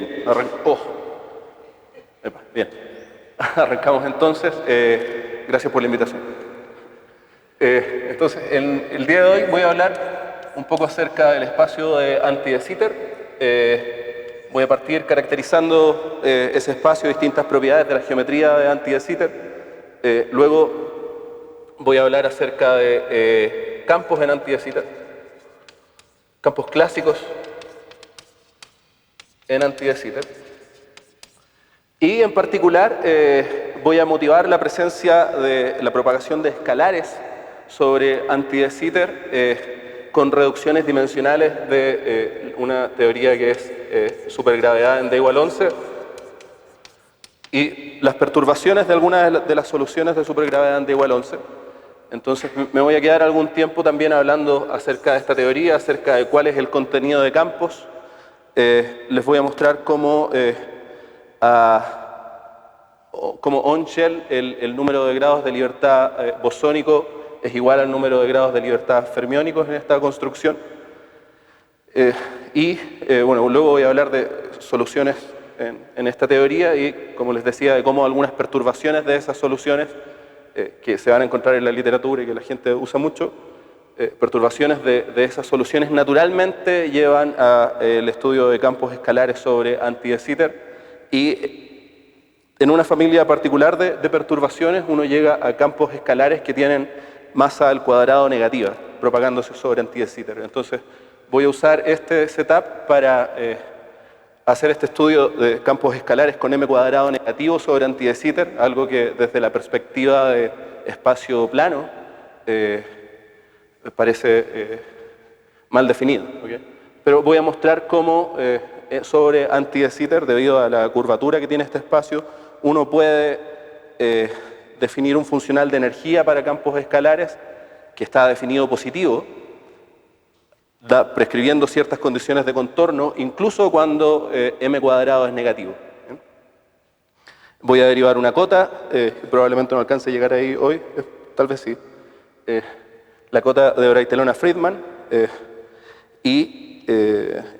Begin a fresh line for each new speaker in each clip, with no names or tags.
Bien, bien. Arrancamos entonces. Gracias por la invitación. Entonces, el día de hoy voy a hablar un poco acerca del espacio de Anti de Sitter. Voy a partir caracterizando ese espacio, distintas propiedades de la geometría de Anti de Sitter. Luego voy a hablar acerca de campos en Anti de Sitter, campos clásicos en Anti de Sitter. Y en particular voy a motivar la presencia de la propagación de escalares sobre Anti de Sitter con reducciones dimensionales de una teoría que es supergravedad en d igual 11 y las perturbaciones de algunas de las soluciones de supergravedad en d igual 11. Entonces me voy a quedar algún tiempo también hablando acerca de esta teoría, acerca de cuál es el contenido de campos. Les voy a mostrar cómo como on-shell el número de grados de libertad bosónico es igual al número de grados de libertad fermiónicos en esta construcción. Bueno, luego voy a hablar de soluciones en esta teoría y, como les decía, de cómo algunas perturbaciones de esas soluciones que se van a encontrar en la literatura y que la gente usa mucho, perturbaciones de esas soluciones naturalmente llevan al estudio de campos escalares sobre Anti de Sitter y en una familia particular de perturbaciones uno llega a campos escalares que tienen masa al cuadrado negativa, propagándose sobre Anti de Sitter. Entonces voy a usar este setup para hacer este estudio de campos escalares con m cuadrado negativo sobre Anti de Sitter, algo que desde la perspectiva de espacio plano parece mal definido. ¿Okay? Pero voy a mostrar cómo sobre Anti de Sitter, debido a la curvatura que tiene este espacio, uno puede definir un funcional de energía para campos escalares que está definido positivo, prescribiendo ciertas condiciones de contorno, incluso cuando m cuadrado es negativo. Voy a derivar una cota, probablemente no alcance a llegar ahí hoy, tal vez sí. La cota de Breitelona-Friedman,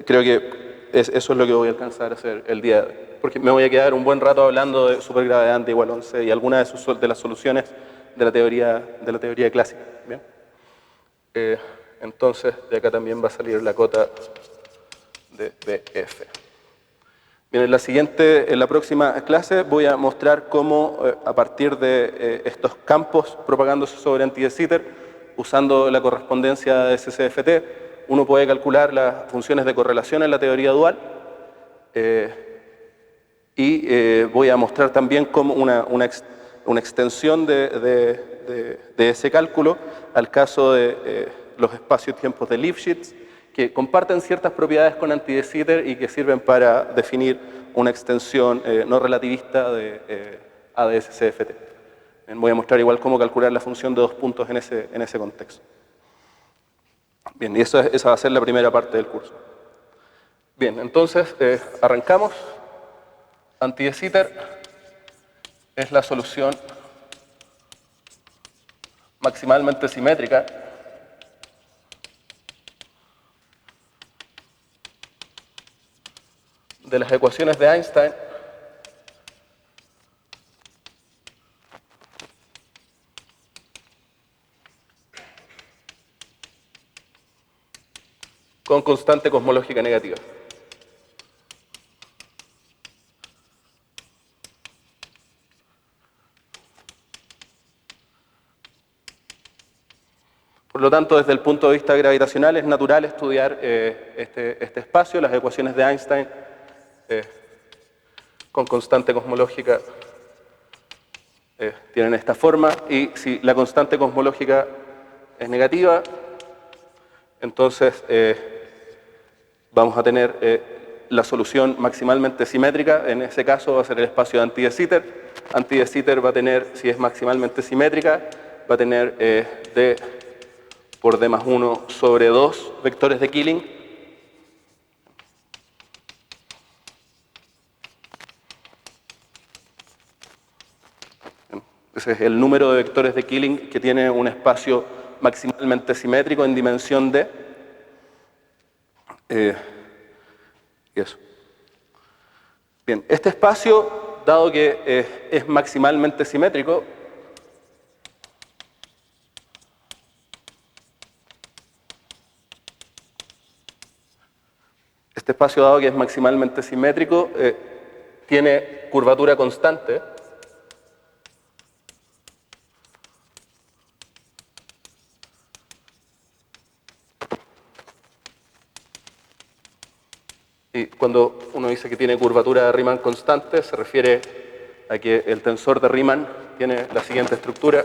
creo que eso es lo que voy a alcanzar a hacer el día de hoy, porque me voy a quedar un buen rato hablando de supergravedad de igual 11 y algunas de las soluciones de la teoría clásica. ¿Bien? Entonces, de acá también va a salir la cota de BF. Bien, en la próxima clase voy a mostrar cómo a partir de estos campos propagándose sobre Anti de Sitter, usando la correspondencia de SCFT, uno puede calcular las funciones de correlación en la teoría dual. Voy a mostrar también cómo una extensión de ese cálculo al caso de los espacios-tiempos de Lifshitz, que comparten ciertas propiedades con Anti de Sitter y que sirven para definir una extensión no relativista de ADS-CFT. Voy a mostrar igual cómo calcular la función de dos puntos en ese contexto. Bien, y esa va a ser la primera parte del curso. Bien, entonces arrancamos. Anti de Sitter es la solución maximalmente simétrica de las ecuaciones de Einstein con constante cosmológica negativa. Por lo tanto, desde el punto de vista gravitacional es natural estudiar este espacio, las ecuaciones de Einstein con constante cosmológica tienen esta forma, y si la constante cosmológica es negativa, entonces vamos a tener la solución maximalmente simétrica. En ese caso va a ser el espacio de Anti de Sitter. Anti de Sitter va a tener, si es maximalmente simétrica, va a tener d por d más 1 sobre 2 vectores de Killing. Ese es el número de vectores de Killing que tiene un espacio maximalmente simétrico en dimensión d. Y eso. Bien, este espacio, dado que es maximalmente simétrico, tiene curvatura constante. Y cuando uno dice que tiene curvatura de Riemann constante, se refiere a que el tensor de Riemann tiene la siguiente estructura.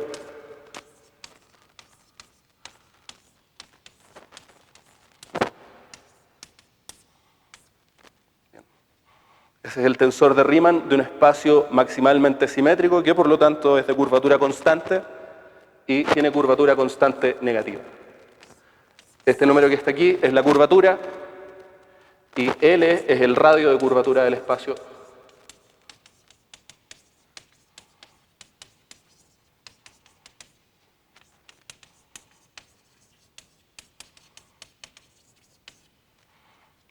Ese es el tensor de Riemann de un espacio maximalmente simétrico que por lo tanto es de curvatura constante y tiene curvatura constante negativa. Este número que está aquí es la curvatura y L es el radio de curvatura del espacio.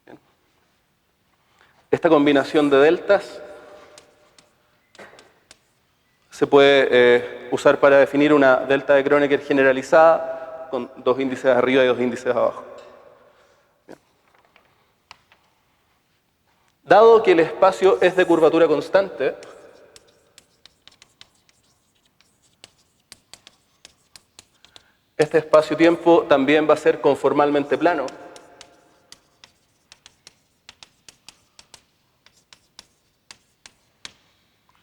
Bien. Esta combinación de deltas se puede usar para definir una delta de Kronecker generalizada con dos índices arriba y dos índices abajo. Bien. Dado que el espacio es de curvatura constante, este espacio-tiempo también va a ser conformalmente plano.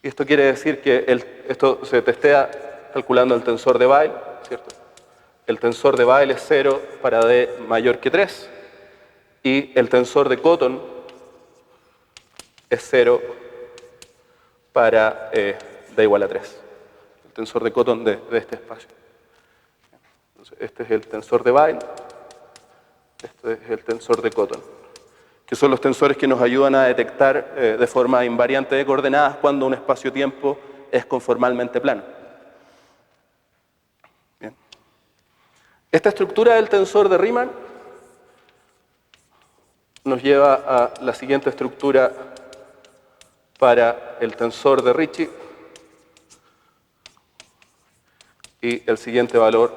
Y esto quiere decir que esto se testea calculando el tensor de Weyl, ¿cierto? El tensor de Weyl es 0 para d mayor que 3 y el tensor de Cotton es 0 para d igual a 3. El tensor de Cotton de este espacio. Entonces, este es el tensor de Weyl, este es el tensor de Cotton, que son los tensores que nos ayudan a detectar de forma invariante de coordenadas cuando un espacio-tiempo es conformalmente plano. Bien. Esta estructura del tensor de Riemann nos lleva a la siguiente estructura para el tensor de Ricci y el siguiente valor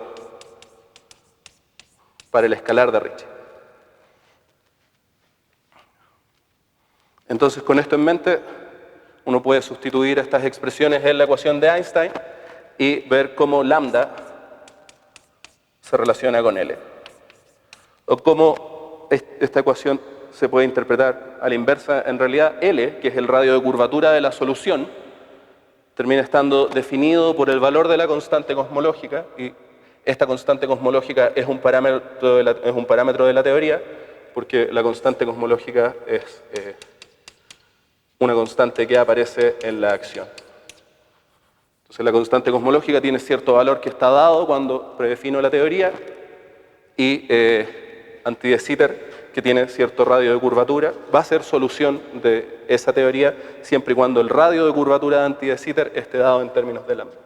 para el escalar de Ricci. Entonces, con esto en mente, uno puede sustituir estas expresiones en la ecuación de Einstein y ver cómo lambda se relaciona con L. O cómo esta ecuación se puede interpretar a la inversa. En realidad, L, que es el radio de curvatura de la solución, termina estando definido por el valor de la constante cosmológica, y esta constante cosmológica es un parámetro de la teoría, porque la constante cosmológica es una constante que aparece en la acción. Entonces la constante cosmológica tiene cierto valor que está dado cuando predefino la teoría y anti de Sitter, que tiene cierto radio de curvatura, va a ser solución de esa teoría siempre y cuando el radio de curvatura de anti de Sitter esté dado en términos de lambda.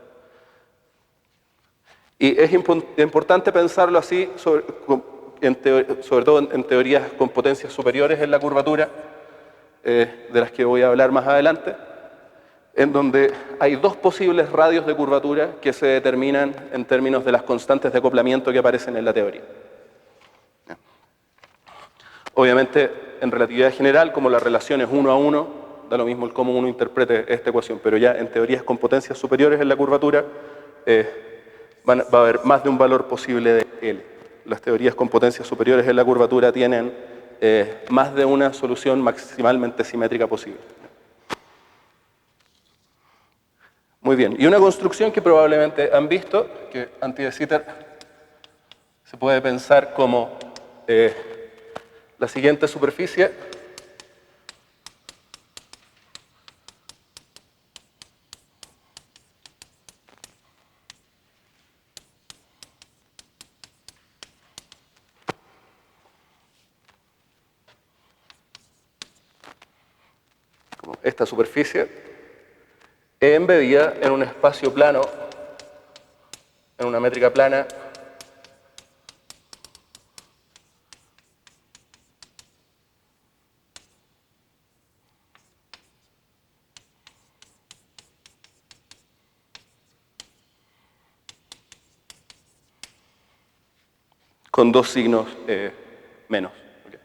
Y es importante pensarlo así, sobre todo en teorías con potencias superiores en la curvatura, de las que voy a hablar más adelante, en donde hay dos posibles radios de curvatura que se determinan en términos de las constantes de acoplamiento que aparecen en la teoría. Obviamente, en relatividad general, como la relación es 1 a 1, da lo mismo el cómo uno interprete esta ecuación, pero ya en teorías con potencias superiores en la curvatura va a haber más de un valor posible de L. Las teorías con potencias superiores en la curvatura tienen más de una solución maximalmente simétrica posible. Muy bien, y una construcción que probablemente han visto, que anti de Sitter se puede pensar como la siguiente superficie como esta superficie embebida en un espacio plano, en una métrica plana con dos signos menos. ¿Okay?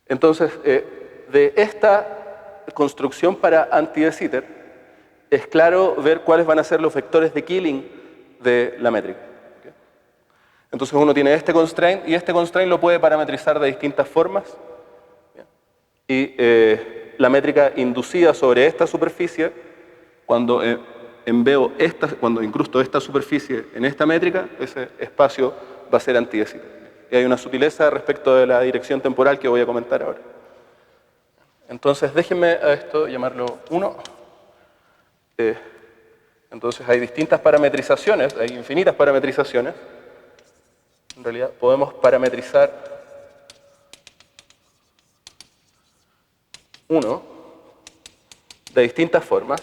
Entonces, de esta construcción para anti-de Sitter, es claro ver cuáles van a ser los vectores de Killing de la métrica. ¿Okay? Entonces uno tiene este constraint y este constraint lo puede parametrizar de distintas formas. Y la métrica inducida sobre esta superficie, cuando cuando incrusto esta superficie en esta métrica, ese espacio va a ser anti-de Sitter. Y hay una sutileza respecto de la dirección temporal que voy a comentar ahora. Entonces déjenme a esto llamarlo 1. Entonces hay distintas parametrizaciones, hay infinitas parametrizaciones. En realidad podemos parametrizar 1 de distintas formas.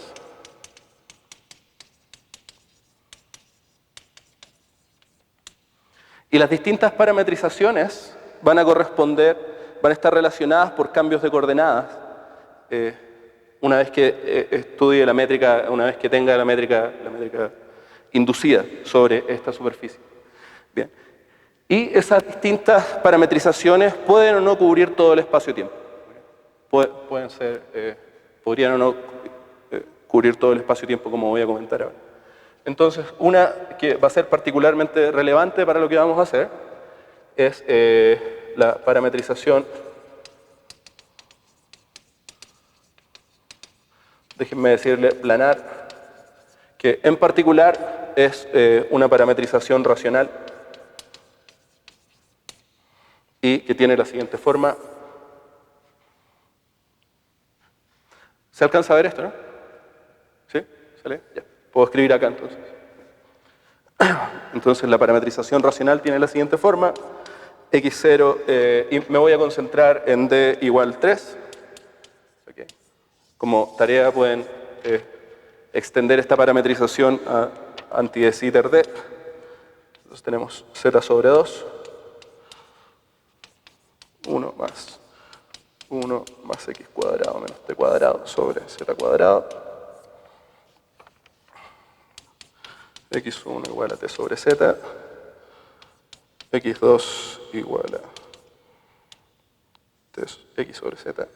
Y las distintas parametrizaciones van a estar relacionadas por cambios de coordenadas. Una vez que estudie la métrica, una vez que tenga la métrica inducida sobre esta superficie. Bien. Y esas distintas parametrizaciones pueden o no cubrir todo el espacio-tiempo. Podrían o no cubrir todo el espacio-tiempo, como voy a comentar ahora. Entonces, una que va a ser particularmente relevante para lo que vamos a hacer es la parametrización. Déjenme decirle planar, que en particular es una parametrización racional y que tiene la siguiente forma. ¿Se alcanza a ver esto, no? ¿Sí? ¿Sale? Ya. Puedo escribir acá entonces. Entonces la parametrización racional tiene la siguiente forma. X0, y me voy a concentrar en D igual 3. Okay. Como tarea pueden extender esta parametrización a anti-de Sitter D. Entonces tenemos Z sobre 2. 1 más 1 más X cuadrado menos T cuadrado sobre Z cuadrado. X1 igual a T sobre Z. X2 igual a X sobre Z.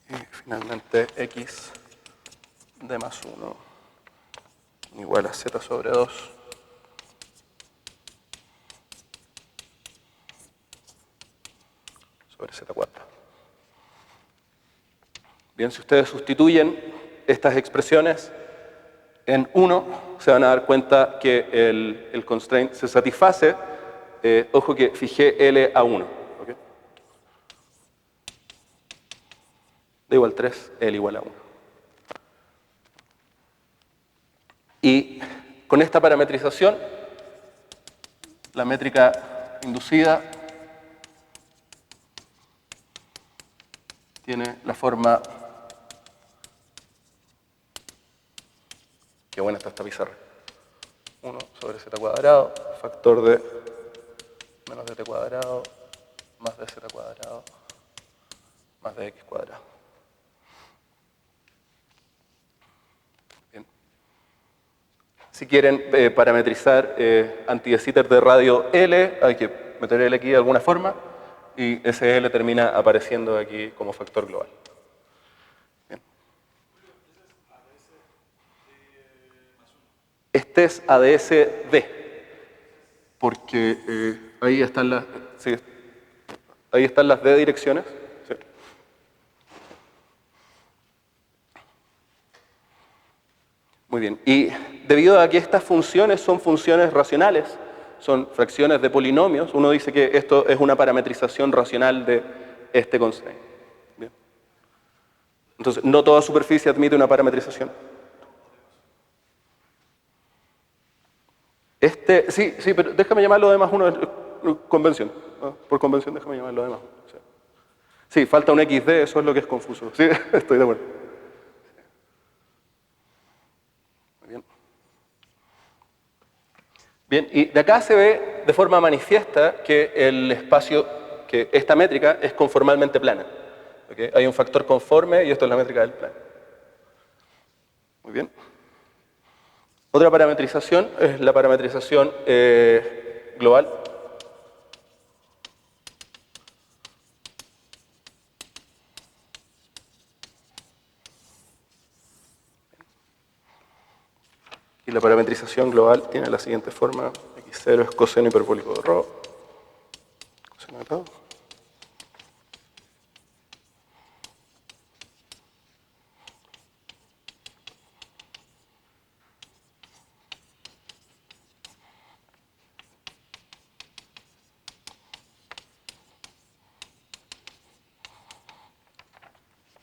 Y finalmente X D más 1 igual a Z sobre 2 sobre Z cuadrado. Bien, si ustedes sustituyen estas expresiones en 1, se van a dar cuenta que el constraint se satisface. Ojo que fijé L a 1. ¿Okay? D igual 3, L igual a 1. Y con esta parametrización, la métrica inducida tiene la forma. Qué buena está esta pizarra. 1 sobre Z cuadrado, factor de menos de T cuadrado, más de Z cuadrado, más de X cuadrado. Bien. Si quieren parametrizar anti-de Sitter de radio L, hay que meter L aquí de alguna forma, y ese L termina apareciendo aquí como factor global. Este es ADS-D, porque ahí están las D direcciones. ¿Sí? Muy bien, y debido a que estas funciones son funciones racionales, son fracciones de polinomios, uno dice que esto es una parametrización racional de este constraint. Bien. Entonces, no toda superficie admite una parametrización. Sí, pero déjame llamarlo de más 1 convención. ¿No? Por convención déjame llamarlo de más 1. Sí, falta un XD, eso es lo que es confuso. Sí, estoy de acuerdo. Muy bien. Bien, y de acá se ve de forma manifiesta que el espacio, que esta métrica es conformalmente plana. ¿Okay? Hay un factor conforme y esto es la métrica del plano. Muy bien. Otra parametrización es la parametrización global. Y la parametrización global tiene la siguiente forma. X0 es coseno hiperbólico de ρ. Coseno de tau.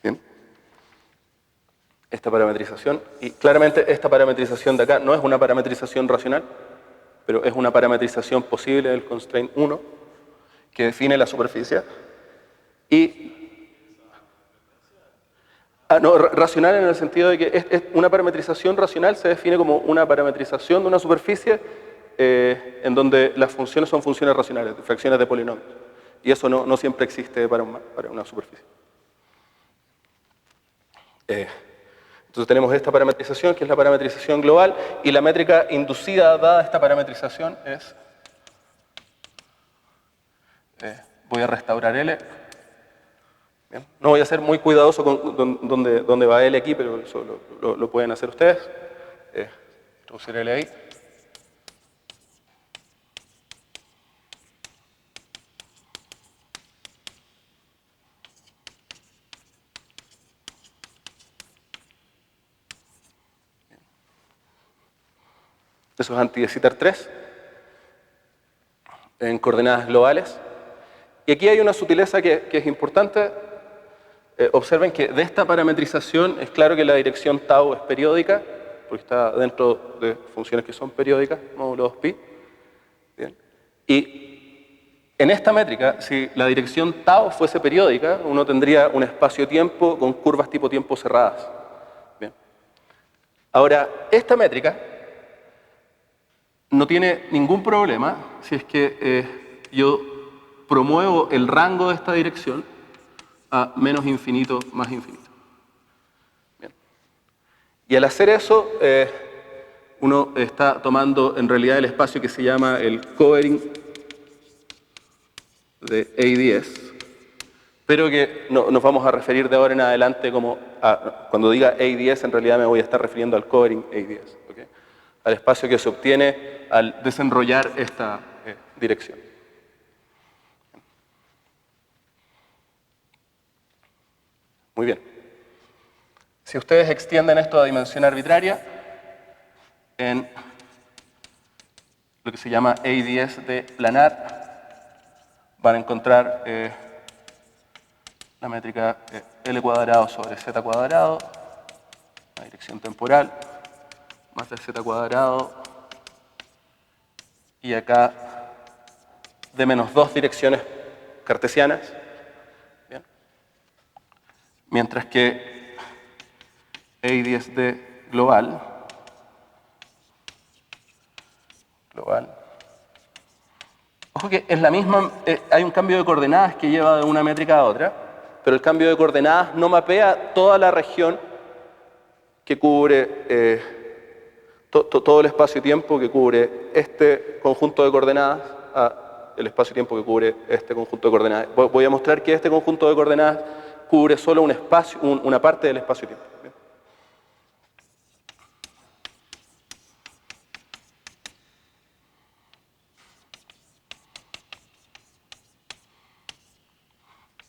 Bien. Esta parametrización, y claramente esta parametrización de acá no es una parametrización racional, pero es una parametrización posible del constraint 1 que define la superficie. Y no, racional en el sentido de que una parametrización racional se define como una parametrización de una superficie en donde las funciones son funciones racionales, fracciones de polinomios. Y eso no siempre existe para una superficie. Entonces tenemos esta parametrización, que es la parametrización global, y la métrica inducida dada esta parametrización es... voy a restaurar L. Bien. No voy a ser muy cuidadoso con dónde va L aquí, pero eso lo pueden hacer ustedes. Introducir L ahí. Eso es anti de Sitter 3 en coordenadas globales. Y aquí hay una sutileza que es importante. Observen que de esta parametrización es claro que la dirección tau es periódica, porque está dentro de funciones que son periódicas, módulo 2pi. Bien. Y en esta métrica, si la dirección tau fuese periódica, uno tendría un espacio-tiempo con curvas tipo tiempo cerradas. Bien. Ahora, esta métrica no tiene ningún problema si es que yo promuevo el rango de esta dirección a menos infinito más infinito. Bien. Y al hacer eso, uno está tomando en realidad el espacio que se llama el covering de A10, pero que nos vamos a referir de ahora en adelante como cuando diga A10 en realidad me voy a estar refiriendo al covering A10, ¿okay? Al espacio que se obtiene al desenrollar esta dirección. Muy bien. Si ustedes extienden esto a dimensión arbitraria, en lo que se llama A10 de planar, van a encontrar la métrica L cuadrado sobre Z cuadrado, la dirección temporal, más de Z cuadrado, y acá de menos 2 direcciones cartesianas. Bien. Mientras que A10D global, ojo que es la misma, hay un cambio de coordenadas que lleva de una métrica a otra, pero el cambio de coordenadas no mapea toda la región que cubre todo el espacio-tiempo que cubre este conjunto de coordenadas a el espacio-tiempo que cubre este conjunto de coordenadas. Voy a mostrar que este conjunto de coordenadas cubre solo un espacio, una parte del espacio-tiempo.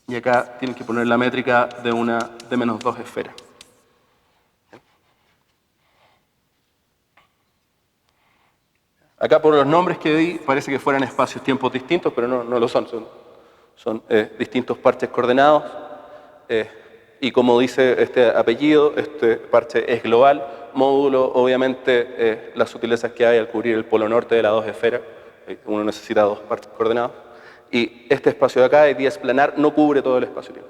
Y acá tienen que poner la métrica de menos 2 esferas. Acá por los nombres que di parece que fueran espacios-tiempos distintos, pero no lo son. Son distintos parches coordenados. Y como dice este apellido, este parche es global. Módulo, obviamente, las sutilezas que hay al cubrir el polo norte de las 2 esferas. Uno necesita 2 parches coordenados. Y este espacio de acá, A10 planar, no cubre todo el espacio-tiempo.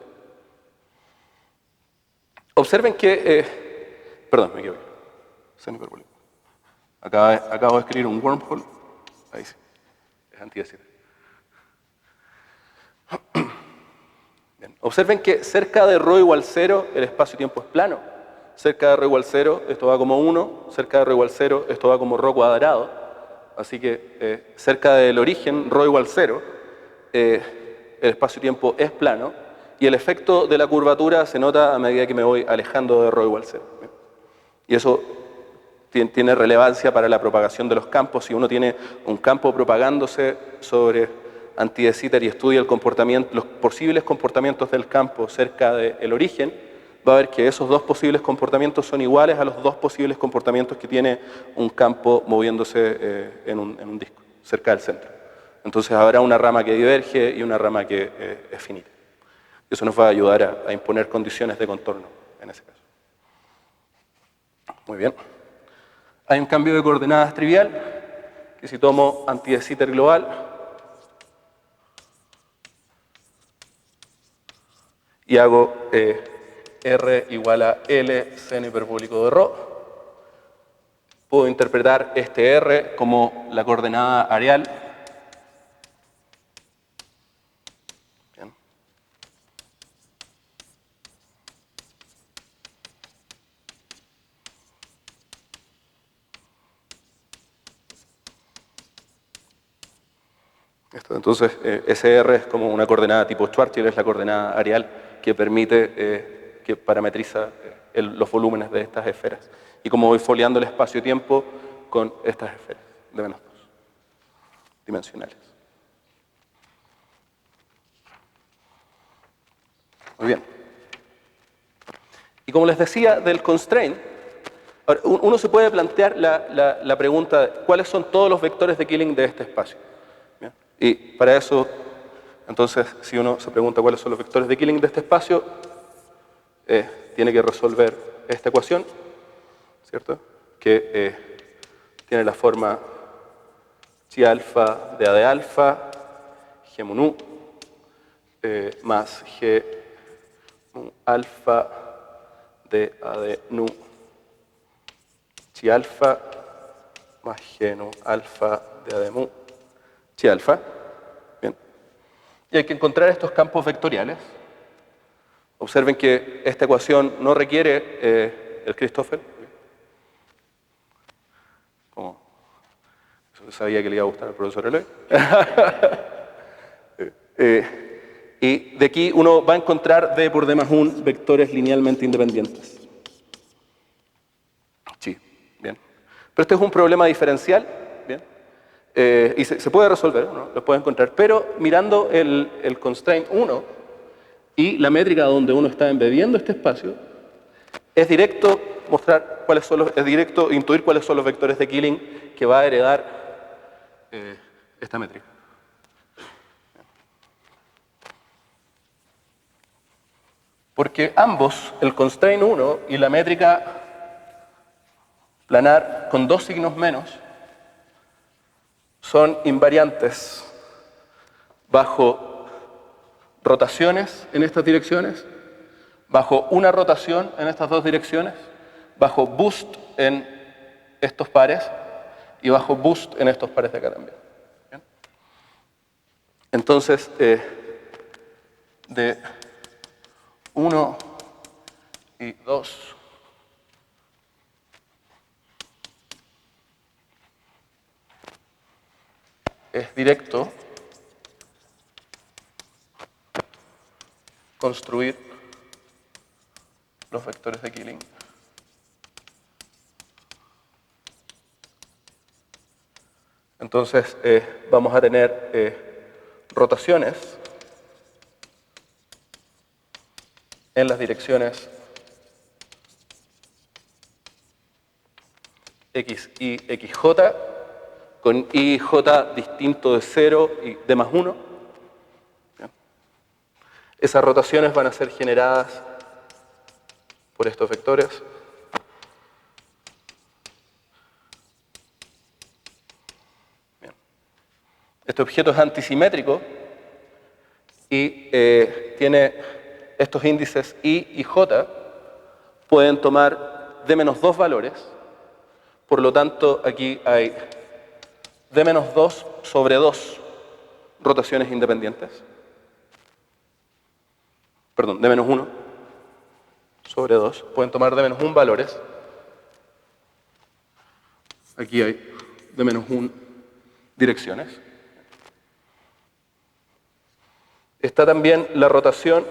Observen que... perdón, me equivoqué. Semi-hiperbólico. Acabo de escribir un wormhole. Ahí sí. Es anti-de Bien. Observen que cerca de ρ igual 0 el espacio-tiempo es plano. Cerca de ρ igual 0 esto va como 1. Cerca de ρ igual 0 esto va como ρ cuadrado. Así que cerca del origen, ρ igual 0, el espacio-tiempo es plano y el efecto de la curvatura se nota a medida que me voy alejando de ρ igual 0. Y eso tiene relevancia para la propagación de los campos. Si uno tiene un campo propagándose sobre anti de Sitter y estudia el comportamiento, los posibles comportamientos del campo cerca del origen, va a ver que esos dos posibles comportamientos son iguales a los dos posibles comportamientos que tiene un campo moviéndose en un disco, cerca del centro. Entonces habrá una rama que diverge y una rama que es finita. Eso nos va a ayudar a imponer condiciones de contorno en ese caso. Muy bien. Hay un cambio de coordenadas trivial, que si tomo anti de Sitter global y hago R igual a L seno hiperbólico de ρ, puedo interpretar este R como la coordenada areal. Bien. Entonces, ese R es como una coordenada tipo Schwarzschild, es la coordenada areal que permite, que parametriza los volúmenes de estas esferas. Y como voy foliando el espacio-tiempo con estas esferas de menos 2 dimensionales. Muy bien. Y como les decía del constraint, uno se puede plantear la pregunta de cuáles son todos los vectores de Killing de este espacio. ¿Bien? Y para eso, entonces, si uno se pregunta cuáles son los vectores de Killing de este espacio, tiene que resolver esta ecuación, ¿cierto? Que tiene la forma chi alfa de A de alfa, G mu nu, más G mu alfa de A de nu, chi alfa, más G nu alfa de A de mu, chi alfa. Bien. Y hay que encontrar estos campos vectoriales. Observen que esta ecuación no requiere el Christoffel. Como eso sabía que le iba a gustar al profesor Eloy. Y de aquí uno va a encontrar d por d más 1 vectores linealmente independientes. Sí, bien. Pero este es un problema diferencial, bien. Y se puede resolver, ¿no? Lo puede encontrar. Pero mirando el constraint 1 y la métrica donde uno está embebiendo este espacio, es directo mostrar cuáles son es directo intuir cuáles son los vectores de Killing que va a heredar esta métrica. Porque ambos, el constraint 1 y la métrica planar con dos signos menos, son invariantes bajo rotaciones en estas direcciones, bajo una rotación en estas dos direcciones, bajo boost en estos pares y bajo boost en estos pares de acá también. ¿Bien? Entonces, de 1 y 2 es directo construir los vectores de Killing. Entonces vamos a tener rotaciones en las direcciones x, y, xj, con i y j distinto de 0 y d más 1. Bien. Esas rotaciones van a ser generadas por estos vectores. Bien. Este objeto es antisimétrico y tiene estos índices i y j, pueden tomar d menos 2 valores. Por lo tanto, aquí hay d menos 2 sobre 2 rotaciones independientes. Perdón, d menos 1 sobre 2. Pueden tomar d menos 1 valores. Aquí hay d menos 1 direcciones. Está también la rotación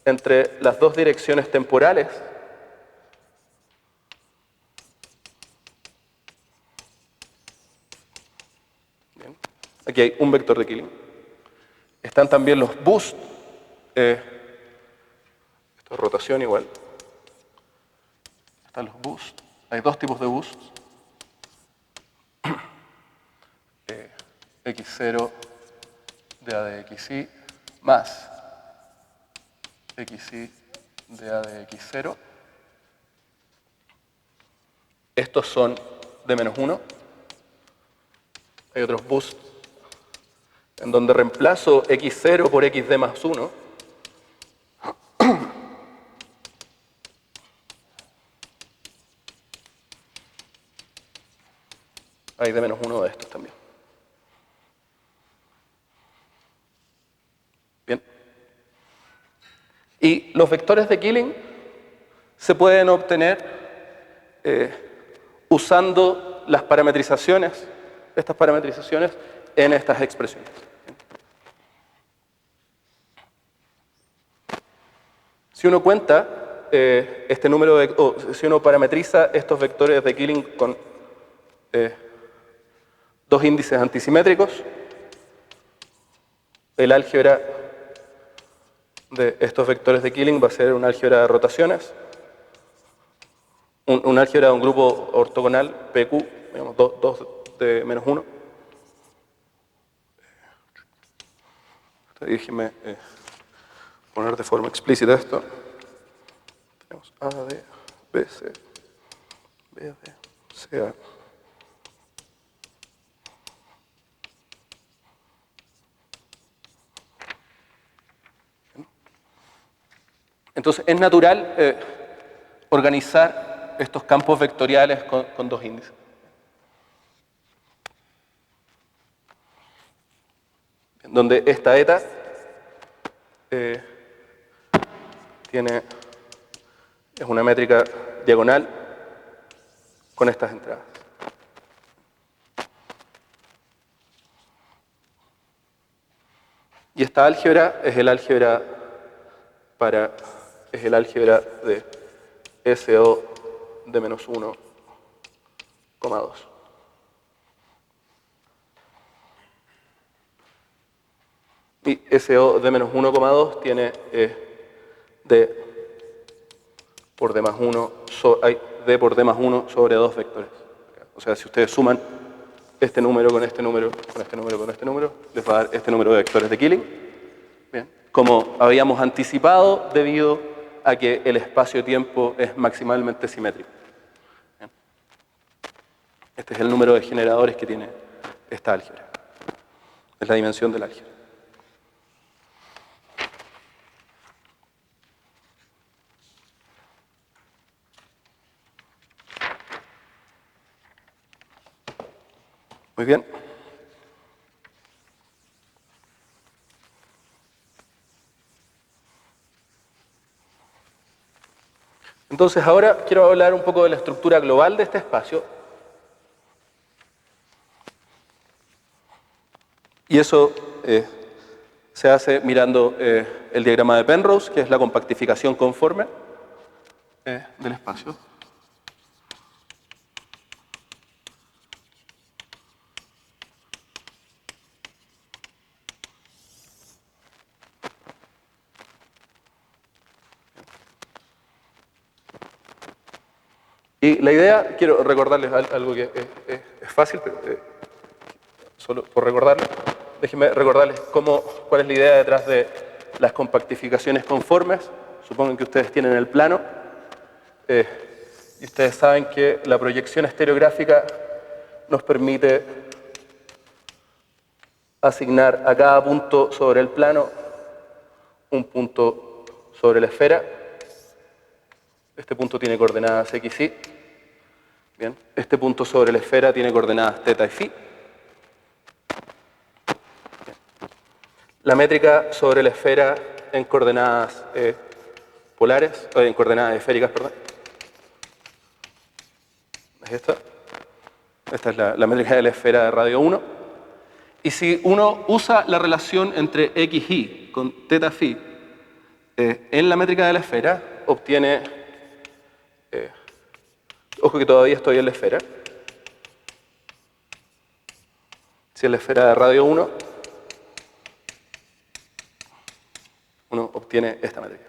entre las dos direcciones temporales. Bien. Aquí hay un vector de Killing. Están también los boosts. Esto es rotación igual. Están los boosts. Hay dos tipos de boosts. X0 de A de XY más XY de A de X0. Estos son de menos 1. Hay otros boosts en donde reemplazo X0 por XD más 1. Hay de menos 1 de estos también. Bien. Y los vectores de Killing se pueden obtener usando las parametrizaciones, estas parametrizaciones en estas expresiones. Si uno cuenta este número si uno parametriza estos vectores de Killing con dos índices antisimétricos, el álgebra de estos vectores de Killing va a ser un álgebra de rotaciones, un álgebra de un grupo ortogonal PQ, digamos 2 de menos 1. Déjenme poner de forma explícita esto. Tenemos A de B, C, B de C, A. Entonces, es natural organizar estos campos vectoriales con dos índices. Donde esta eta es una métrica diagonal con estas entradas. Y esta álgebra es el álgebra de SO de menos 1, 2. Y SO de menos 1, 2 tiene D por D más 1, hay D por D más 1 sobre 2 vectores. O sea, si ustedes suman este número con este número, con este número, con este número, les va a dar este número de vectores de Killing. Bien. Como habíamos anticipado, debido a que el espacio-tiempo es maximalmente simétrico. Bien. Este es el número de generadores que tiene esta álgebra. Es la dimensión del álgebra. Muy bien. Entonces ahora quiero hablar un poco de la estructura global de este espacio. Y eso se hace mirando el diagrama de Penrose, que es la compactificación conforme del espacio. Y la idea, quiero recordarles algo que es fácil, pero solo por recordarles, déjenme recordarles cuál es la idea detrás de las compactificaciones conformes. Supongan que ustedes tienen el plano y ustedes saben que la proyección estereográfica nos permite asignar a cada punto sobre el plano un punto sobre la esfera. Este punto tiene coordenadas x, y. Bien. Este punto sobre la esfera tiene coordenadas θ y φ. Bien. La métrica sobre la esfera en coordenadas polares, en coordenadas esféricas, perdón. Es esta. esta es la métrica de la esfera de radio 1. Y si uno usa la relación entre xy con θ phi en la métrica de la esfera, obtiene, ojo que todavía estoy en la esfera, si es la esfera de radio 1, uno obtiene esta métrica.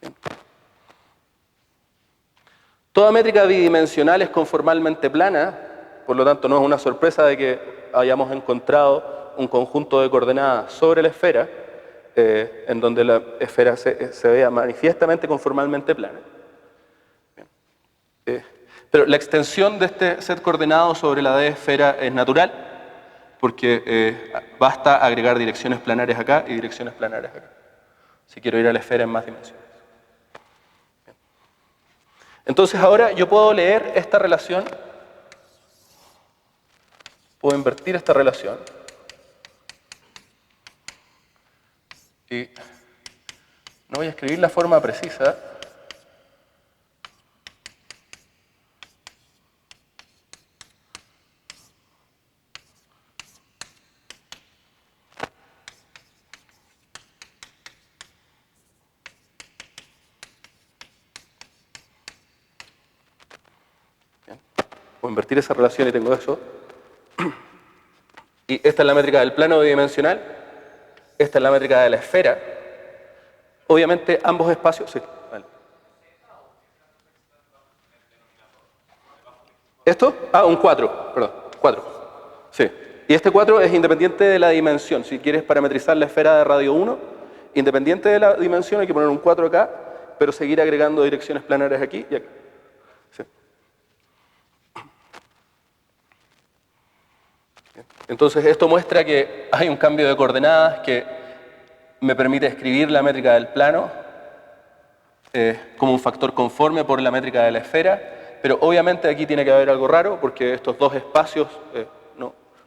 Bien. Toda métrica bidimensional es conformalmente plana, por lo tanto no es una sorpresa de que hayamos encontrado un conjunto de coordenadas sobre la esfera, en donde la esfera se vea manifiestamente conformalmente plana. Pero la extensión de este set coordenado sobre la D esfera es natural, porque basta agregar direcciones planares acá y direcciones planares acá, si quiero ir a la esfera en más dimensiones. Bien. Entonces ahora yo puedo leer esta relación, puedo invertir esta relación, y no voy a escribir la forma precisa, puedo invertir esa relación y tengo eso. Y esta es la métrica del plano bidimensional, esta es la métrica de la esfera. Obviamente ambos espacios, sí, vale. ¿Esto? Ah, un 4, perdón, 4. Sí. Y este 4 es independiente de la dimensión. Si quieres parametrizar la esfera de radio 1, independiente de la dimensión hay que poner un 4 acá, pero seguir agregando direcciones planares aquí y acá. Sí. Entonces esto muestra que hay un cambio de coordenadas que me permite escribir la métrica del plano como un factor conforme por la métrica de la esfera, pero obviamente aquí tiene que haber algo raro porque estos dos espacios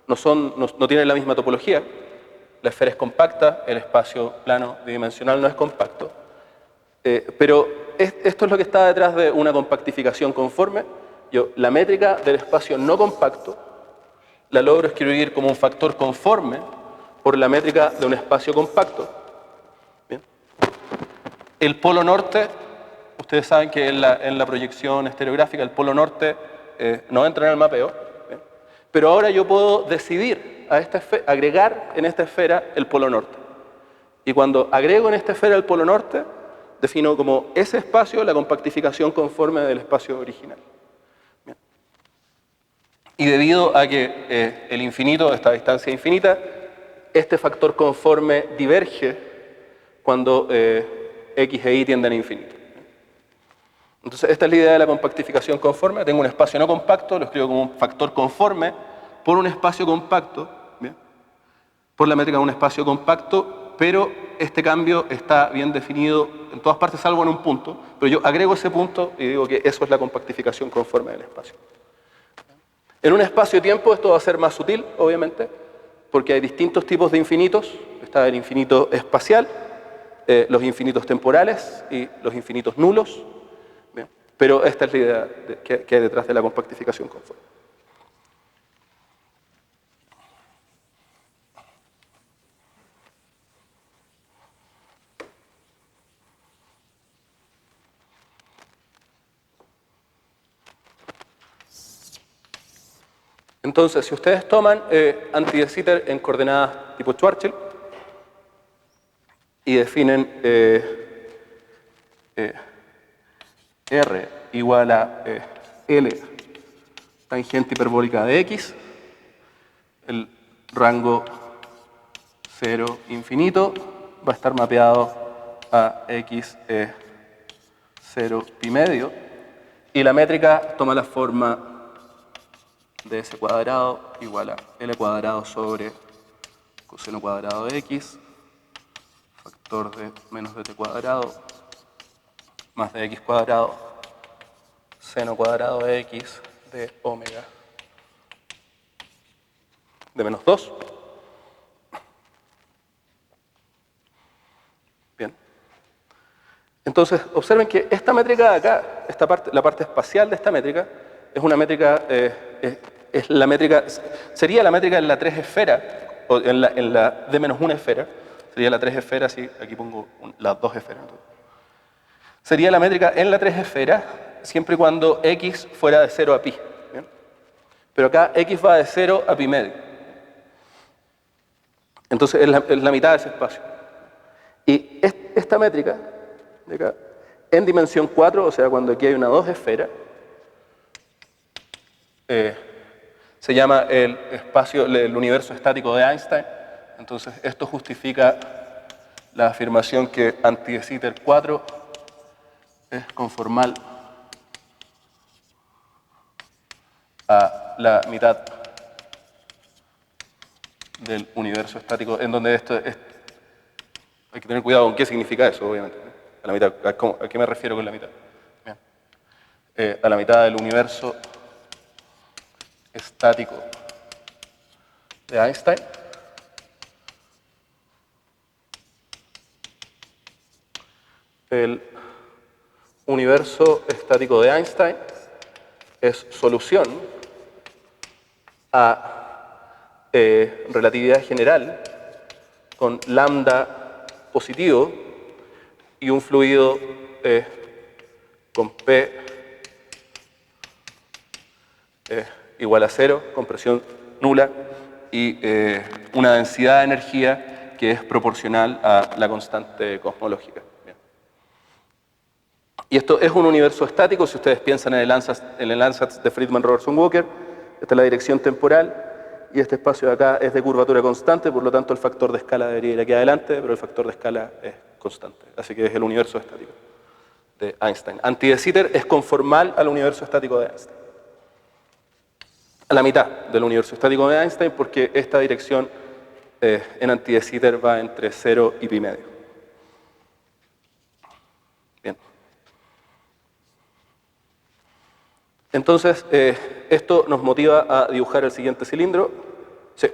no tienen la misma topología. La esfera es compacta, el espacio plano bidimensional no es compacto. Pero esto es lo que está detrás de una compactificación conforme. La métrica del espacio no compacto la logro escribir como un factor conforme por la métrica de un espacio compacto. Bien. El polo norte, ustedes saben que en la proyección estereográfica el polo norte no entra en el mapeo, ¿bien? Pero ahora yo puedo decidir agregar en esta esfera el polo norte. Y cuando agrego en esta esfera el polo norte, defino como ese espacio la compactificación conforme del espacio original. Bien. Y debido a que el infinito, esta distancia infinita, este factor conforme diverge cuando x e y tienden a infinito. Entonces esta es la idea de la compactificación conforme. Tengo un espacio no compacto, lo escribo como un factor conforme por un espacio compacto, ¿bien? Por la métrica de un espacio compacto, pero este cambio está bien definido en todas partes salvo en un punto, pero yo agrego ese punto y digo que eso es la compactificación conforme del espacio. En un espacio-tiempo esto va a ser más sutil, obviamente, porque hay distintos tipos de infinitos. Está el infinito espacial, los infinitos temporales y los infinitos nulos. Bien. Pero esta es la idea que hay detrás de la compactificación conforme. Entonces, si ustedes toman anti de Sitter en coordenadas tipo Schwarzschild y definen R igual a L tangente hiperbólica de X, el rango 0 infinito va a estar mapeado a X 0 pi medio y la métrica toma la forma de S cuadrado igual a L cuadrado sobre coseno cuadrado de X, factor de menos dt cuadrado más de X cuadrado, seno cuadrado de X de omega de menos 2. Bien. Entonces, observen que esta métrica de acá, la parte espacial de esta métrica, es una métrica es la métrica, sería la métrica en la 3 esfera, o en la D-1 esfera, sería la 3 esfera, sí, aquí pongo las 2 esferas. Sería la métrica en la 3 esfera, siempre y cuando x fuera de 0 a pi. ¿Bien? Pero acá x va de 0 a pi medio. Entonces es la mitad de ese espacio. Y esta métrica, de acá, en dimensión 4, o sea, cuando aquí hay una 2 esfera, se llama el espacio, el universo estático de Einstein. Entonces esto justifica la afirmación que anti de Sitter 4 es conformal a la mitad del universo estático, en donde esto es, hay que tener cuidado con qué significa eso, obviamente. A la mitad, ¿a qué me refiero con la mitad? Bien. A la mitad del universo estático de Einstein. El universo estático de Einstein es solución a relatividad general con lambda positivo y un fluido con P igual a 0, con presión nula y una densidad de energía que es proporcional a la constante cosmológica. Bien. Y esto es un universo estático, si ustedes piensan en el ansatz de Friedman-Robertson-Walker, esta es la dirección temporal, y este espacio de acá es de curvatura constante, por lo tanto el factor de escala debería ir aquí adelante, pero el factor de escala es constante. Así que es el universo estático de Einstein. Anti de Sitter es conformal al universo estático de Einstein. A la mitad del universo estático de Einstein, porque esta dirección en anti de Sitter va entre 0 y pi medio. Bien. Entonces, esto nos motiva a dibujar el siguiente cilindro. Sí.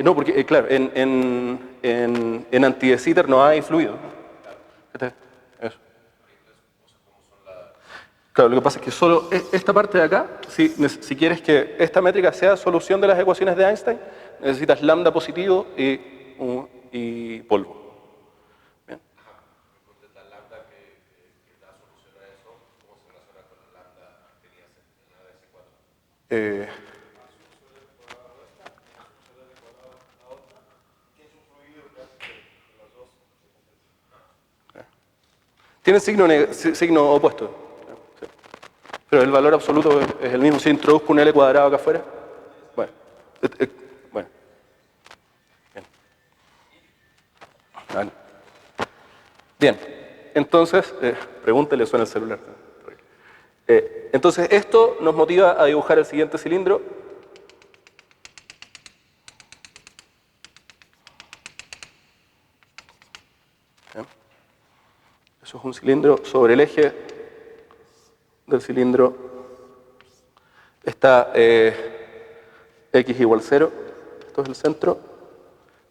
No, porque, claro, en anti de Sitter no hay fluido. Eso. Claro, lo que pasa es que solo esta parte de acá, si quieres que esta métrica sea solución de las ecuaciones de Einstein, necesitas lambda positivo y polvo. Bien.
La lambda que da solución a eso, ¿cómo se relaciona con la lambda que tenías en la DS4?
Tiene signo opuesto. Sí. Pero el valor absoluto es el mismo. Si introduzco un L cuadrado acá afuera. Bueno. Bueno. Bien. Vale. Bien. Entonces, pregúntele, suena el celular. Entonces, esto nos motiva a dibujar el siguiente cilindro. Bien. Eso es un cilindro sobre el eje del cilindro. Está x igual 0. Esto es el centro.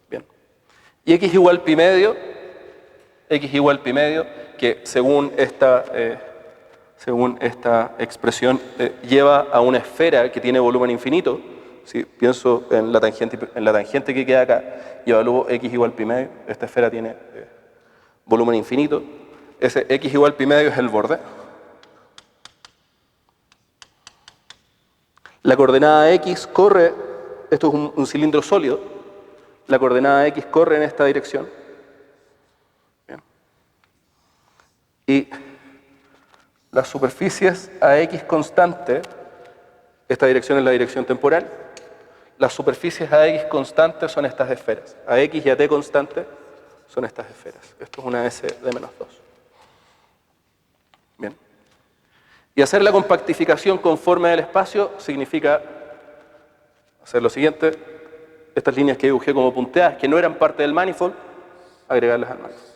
Bien. Y x igual pi medio. X igual pi medio, que según esta expresión lleva a una esfera que tiene volumen infinito. Si pienso en la tangente que queda acá y evalúo x igual pi medio, esta esfera tiene volumen infinito. Ese x igual pi medio es el borde. La coordenada x corre, esto es un cilindro sólido, la coordenada x corre en esta dirección. Bien. Y las superficies a x constante, esta dirección es la dirección temporal, las superficies a x constante son estas esferas, a x y a t constante son estas esferas. Esto es una S de menos 2. Bien. Y hacer la compactificación conforme del espacio significa hacer lo siguiente. Estas líneas que dibujé como punteadas, que no eran parte del manifold, agregarlas al manifold.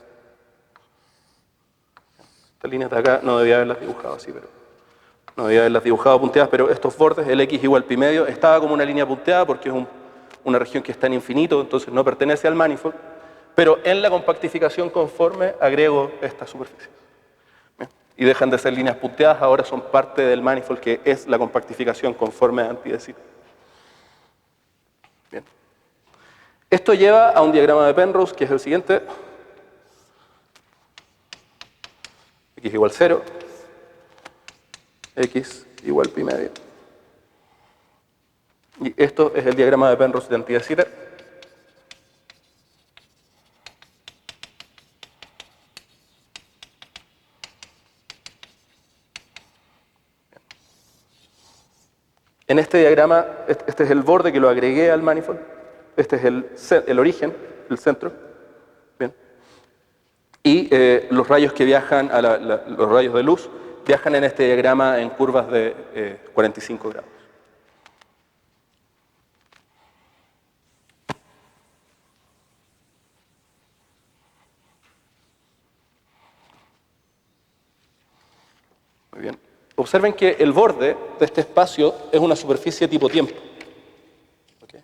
Estas líneas de acá no debía haberlas dibujado así, pero no debía haberlas dibujado punteadas, pero estos bordes, el x igual pi medio, estaba como una línea punteada porque es una región que está en infinito, entonces no pertenece al manifold, Pero en la compactificación conforme agrego estas superficies. Bien. Y dejan de ser líneas punteadas, ahora son parte del manifold que es la compactificación conforme a Anti de Sitter. Bien. Esto lleva a un diagrama de Penrose que es el siguiente. X igual 0, X igual pi medio. Y esto es el diagrama de Penrose de Anti de Sitter. En este diagrama, este es el borde que lo agregué al manifold. Este es el origen, el centro. Bien. Y los rayos que viajan, los rayos de luz, viajan en este diagrama en curvas de 45 grados. Muy bien. Observen que el borde de este espacio es una superficie tipo tiempo. ¿Okay?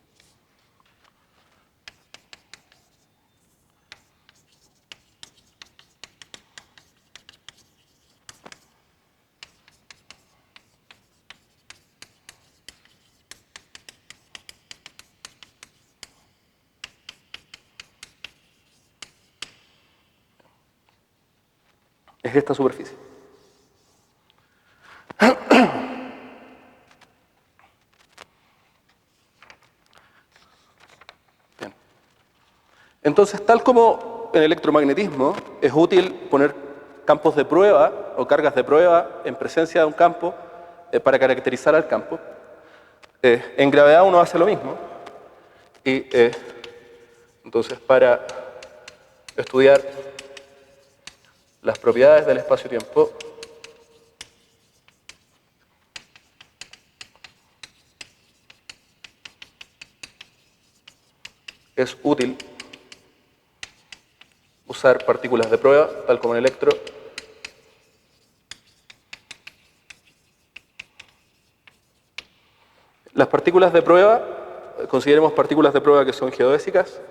Es esta superficie. Bien. Entonces, tal como en electromagnetismo, es útil poner campos de prueba o cargas de prueba en presencia de un campo para caracterizar al campo. En gravedad uno hace lo mismo. Y entonces, para estudiar las propiedades del espacio-tiempo, es útil usar partículas de prueba, tal como en electro. Las partículas de prueba, consideremos partículas de prueba que son geodésicas,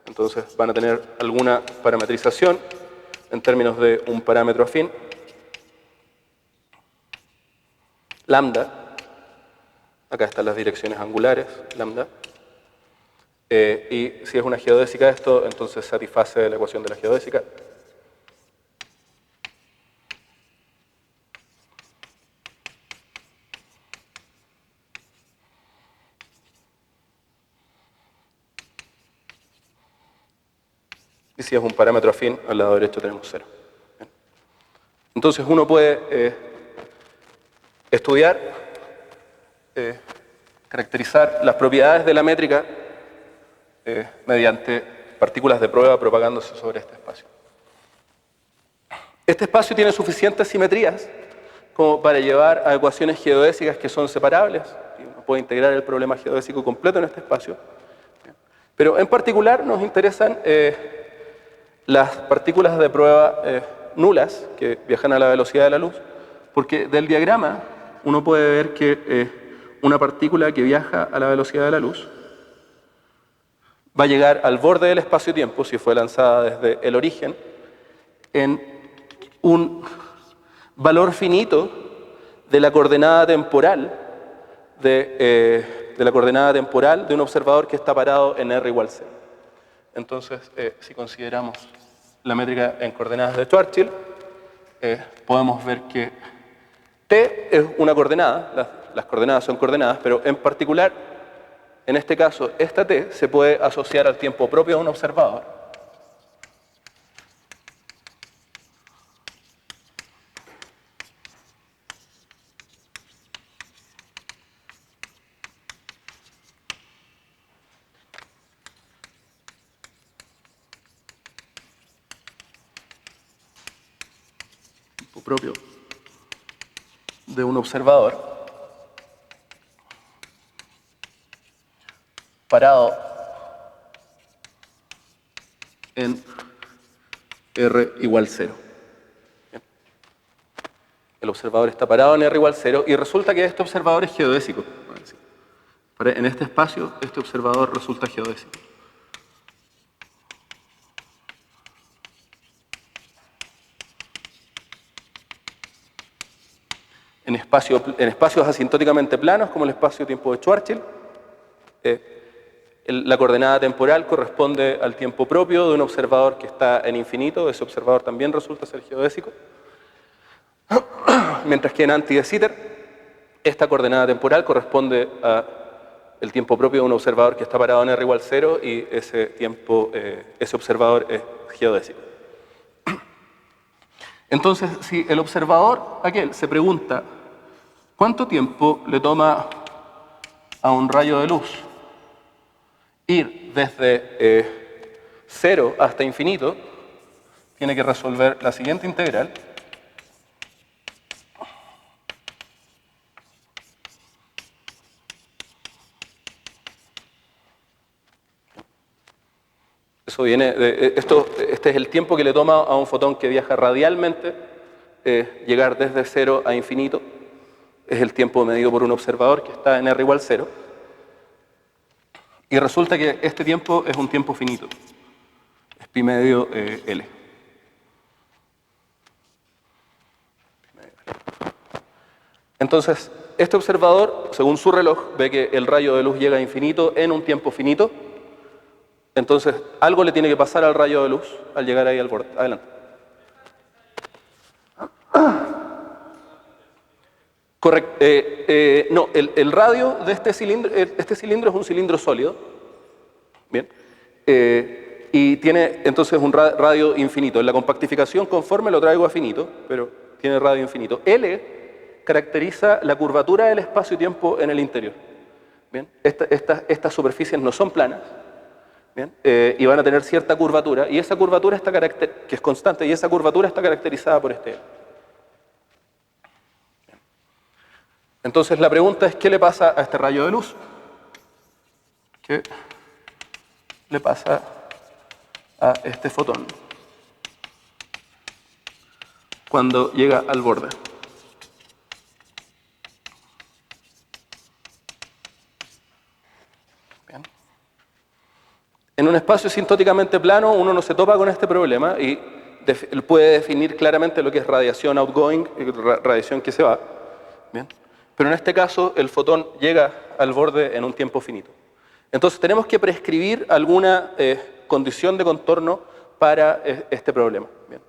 entonces van a tener alguna parametrización en términos de un parámetro afín, lambda, acá están las direcciones angulares, lambda, y si es una geodésica esto, entonces satisface la ecuación de la geodésica. Y si es un parámetro afín, al lado derecho tenemos 0. Bien. Entonces uno puede estudiar, caracterizar las propiedades de la métrica mediante partículas de prueba propagándose sobre este espacio. Este espacio tiene suficientes simetrías como para llevar a ecuaciones geodésicas que son separables. Uno puede integrar el problema geodésico completo en este espacio. Pero en particular nos interesan las partículas de prueba nulas que viajan a la velocidad de la luz, porque del diagrama uno puede ver que una partícula que viaja a la velocidad de la luz va a llegar al borde del espacio-tiempo, si fue lanzada desde el origen, en un valor finito de la coordenada temporal de un observador que está parado en R igual 0. Entonces, si consideramos la métrica en coordenadas de Schwarzschild, podemos ver que T es una coordenada, las coordenadas son coordenadas, pero en particular, en este caso, esta T se puede asociar al tiempo propio de un observador. Propio de un observador parado en R igual 0. El observador está parado en R igual 0 y resulta que este observador es geodésico. En este espacio, este observador resulta geodésico. en espacios asintóticamente planos, como el espacio-tiempo de Schwarzschild, la coordenada temporal corresponde al tiempo propio de un observador que está en infinito. Ese observador también resulta ser geodésico. Mientras que en anti-de Sitter, esta coordenada temporal corresponde al tiempo propio de un observador que está parado en r igual 0 y ese observador es geodésico. Entonces, si el observador aquel se pregunta ¿cuánto tiempo le toma a un rayo de luz ir desde 0 hasta infinito? Tiene que resolver la siguiente integral. Eso viene este es el tiempo que le toma a un fotón que viaja radialmente llegar desde 0 a infinito. Es el tiempo medido por un observador que está en r igual 0. Y resulta que este tiempo es un tiempo finito. Es pi medio L. Entonces, este observador, según su reloj, ve que el rayo de luz llega a infinito en un tiempo finito. Entonces, algo le tiene que pasar al rayo de luz al llegar ahí al borde. Adelante. Correcto. No, el radio de este cilindro es un cilindro sólido. Bien. Y tiene entonces un radio infinito. En la compactificación conforme lo traigo a finito, pero tiene radio infinito. L caracteriza la curvatura del espacio-tiempo en el interior. Bien. Estas superficies no son planas. Bien, y van a tener cierta curvatura, y esa curvatura que es constante, y esa curvatura está caracterizada por este. Bien. Entonces la pregunta es, ¿qué le pasa a este rayo de luz? ¿Qué le pasa a este fotón cuando llega al borde? En un espacio asintóticamente plano uno no se topa con este problema y puede definir claramente lo que es radiación outgoing, radiación que se va. Bien. Pero en este caso el fotón llega al borde en un tiempo finito. Entonces tenemos que prescribir alguna condición de contorno para este problema. Bien.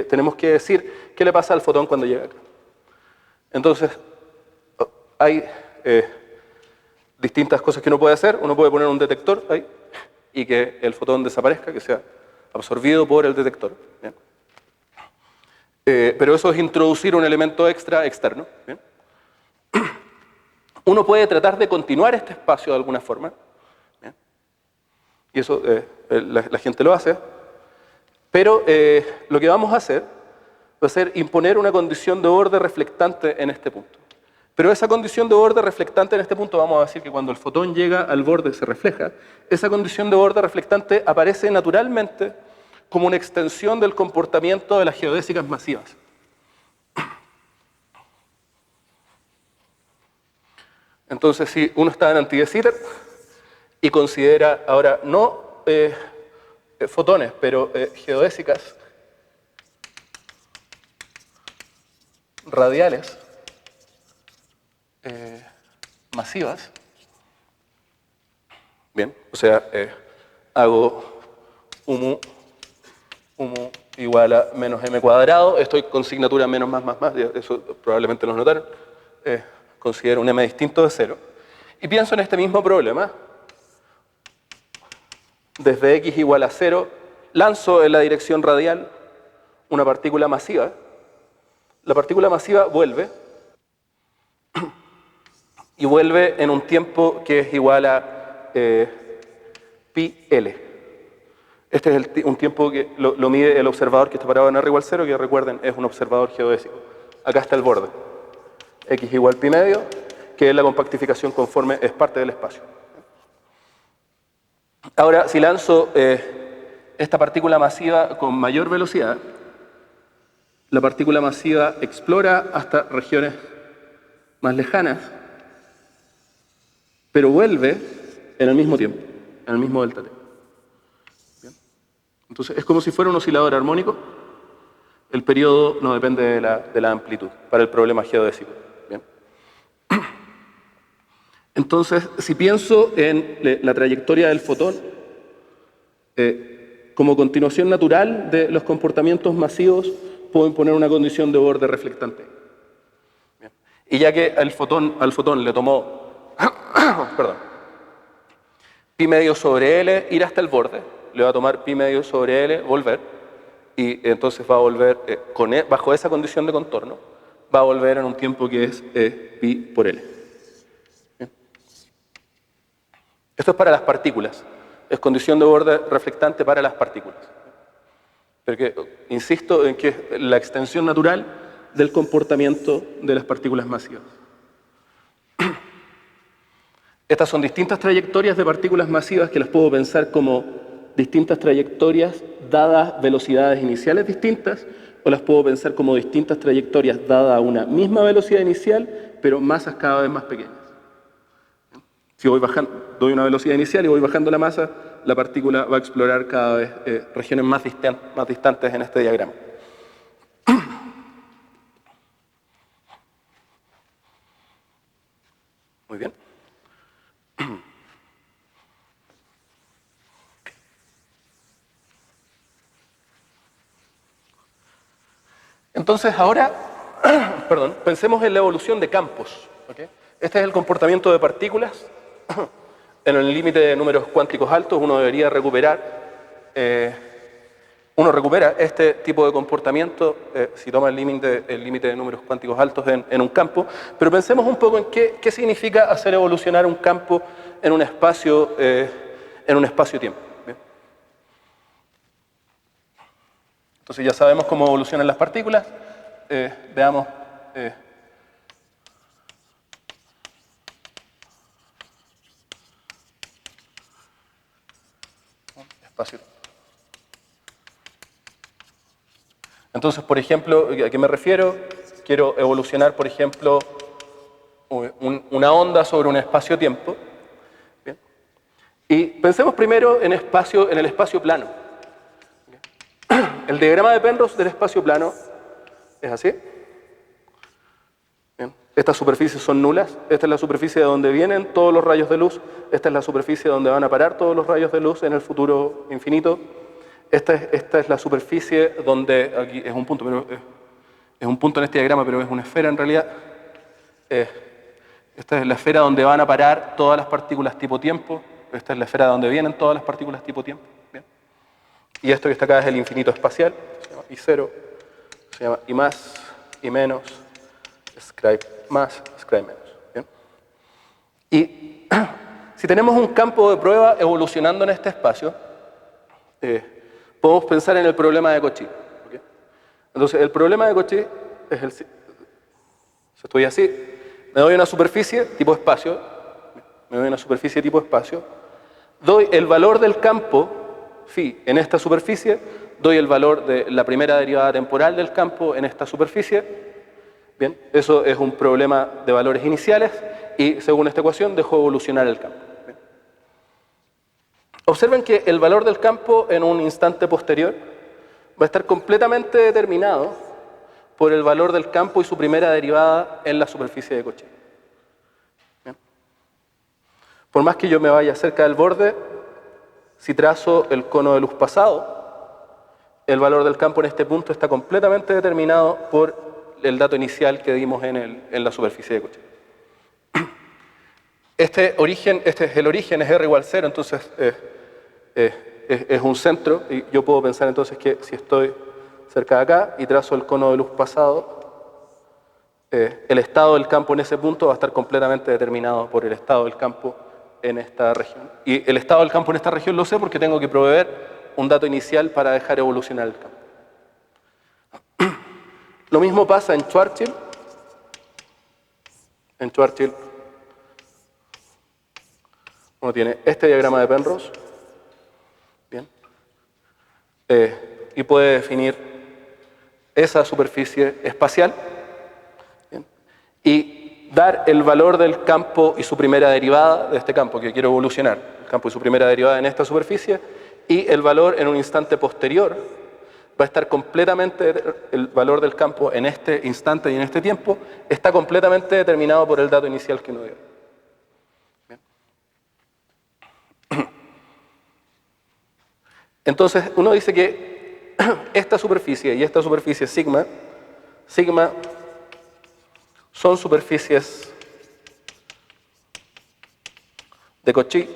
Tenemos que decir qué le pasa al fotón cuando llega acá. Entonces hay distintas cosas que uno puede hacer. Uno puede poner un detector ahí y que el fotón desaparezca, que sea absorbido por el detector. ¿Bien? Pero eso es introducir un elemento extra externo. ¿Bien? Uno puede tratar de continuar este espacio de alguna forma. ¿Bien? Y eso la gente lo hace. Pero lo que vamos a hacer va a ser imponer una condición de borde reflectante en este punto. Pero esa condición de borde reflectante en este punto, vamos a decir que cuando el fotón llega al borde se refleja, esa condición de borde reflectante aparece naturalmente como una extensión del comportamiento de las geodésicas masivas. Entonces, si uno está en anti-de Sitter y considera ahora no fotones, pero geodésicas radiales, masivas. Bien, o sea, hago mu igual a menos m cuadrado. Estoy con signatura menos más, eso probablemente lo notaron. Considero un m distinto de 0. Y pienso en este mismo problema. Desde x igual a 0, lanzo en la dirección radial una partícula masiva. La partícula masiva vuelve. Y vuelve en un tiempo que es igual a pi L. Este es un tiempo que lo mide el observador que está parado en r igual 0, que recuerden es un observador geodésico. Acá está el borde. X igual pi medio, que es la compactificación conforme es parte del espacio. Ahora, si lanzo esta partícula masiva con mayor velocidad, la partícula masiva explora hasta regiones más lejanas, pero vuelve en el mismo tiempo, en el mismo delta t. ¿Bien? Entonces, es como si fuera un oscilador armónico. El periodo no depende de la amplitud para el problema geodésico. Entonces, si pienso en la trayectoria del fotón como continuación natural de los comportamientos masivos, puedo imponer una condición de borde reflectante. Bien. Y ya que al fotón le tomó perdón, pi medio sobre L ir hasta el borde, le va a tomar pi medio sobre L volver, y entonces va a volver, bajo esa condición de contorno, va a volver en un tiempo que es pi por L. Bien. Esto es para las partículas, es condición de borde reflectante para las partículas. Porque insisto en que es la extensión natural del comportamiento de las partículas masivas. Estas son distintas trayectorias de partículas masivas que las puedo pensar como distintas trayectorias dadas velocidades iniciales distintas, o las puedo pensar como distintas trayectorias dadas una misma velocidad inicial, pero masas cada vez más pequeñas. Si voy bajando, doy una velocidad inicial y voy bajando la masa, la partícula va a explorar cada vez regiones más distantes en este diagrama. Muy bien. Entonces ahora, pensemos en la evolución de campos. ¿Okay? Este es el comportamiento de partículas. En el límite de números cuánticos altos uno debería recuperar, uno recupera este tipo de comportamiento si toma el límite de números cuánticos altos en un campo, pero pensemos un poco en qué significa hacer evolucionar un campo en un espacio-tiempo. Entonces ya sabemos cómo evolucionan las partículas, veamos espacio. Entonces, por ejemplo, ¿a qué me refiero? Quiero evolucionar, por ejemplo, una onda sobre un espacio-tiempo. ¿Bien? Y pensemos primero en el espacio plano. ¿Bien? El diagrama de Penrose del espacio plano es así. ¿Bien? Estas superficies son nulas. Esta es la superficie de donde vienen todos los rayos de luz. Esta es la superficie donde van a parar todos los rayos de luz en el futuro infinito. Esta es la superficie donde, aquí es un punto, pero es un punto en este diagrama, pero es una esfera en realidad. Esta es la esfera donde van a parar todas las partículas tipo tiempo. Esta es la esfera donde vienen todas las partículas tipo tiempo. ¿Bien? Y esto que está acá es el infinito espacial, se llama I0, se llama I más, I menos, scribe más, scribe menos. ¿Bien? Y si tenemos un campo de prueba evolucionando en este espacio, podemos pensar en el problema de Cauchy. ¿Okay? Entonces, el problema de Cauchy es si estoy así, me doy una superficie tipo espacio, doy el valor del campo phi en esta superficie, doy el valor de la primera derivada temporal del campo en esta superficie. Bien, eso es un problema de valores iniciales y según esta ecuación dejo evolucionar el campo. Bien. Observen que el valor del campo en un instante posterior va a estar completamente determinado por el valor del campo y su primera derivada en la superficie de Cauchy. Bien. Por más que yo me vaya cerca del borde, si trazo el cono de luz pasado, el valor del campo en este punto está completamente determinado por el dato inicial que dimos en la superficie de Cauchy. Este es el origen, es R igual 0, entonces es un centro, y yo puedo pensar entonces que si estoy cerca de acá y trazo el cono de luz pasado, el estado del campo en ese punto va a estar completamente determinado por el estado del campo en esta región. Y el estado del campo en esta región lo sé porque tengo que proveer un dato inicial para dejar evolucionar el campo. Lo mismo pasa en Schwarzschild. En Schwarzschild uno tiene este diagrama de Penrose. Bien. Y puede definir esa superficie espacial. Bien. Y dar el valor del campo y su primera derivada de este campo que quiero evolucionar. El campo y su primera derivada en esta superficie. Y el valor en un instante posterior va a estar completamente, el valor del campo en este instante y en este tiempo está completamente determinado por el dato inicial que uno dio. Bien. Entonces uno dice que esta superficie y esta superficie sigma son superficies de Cauchy.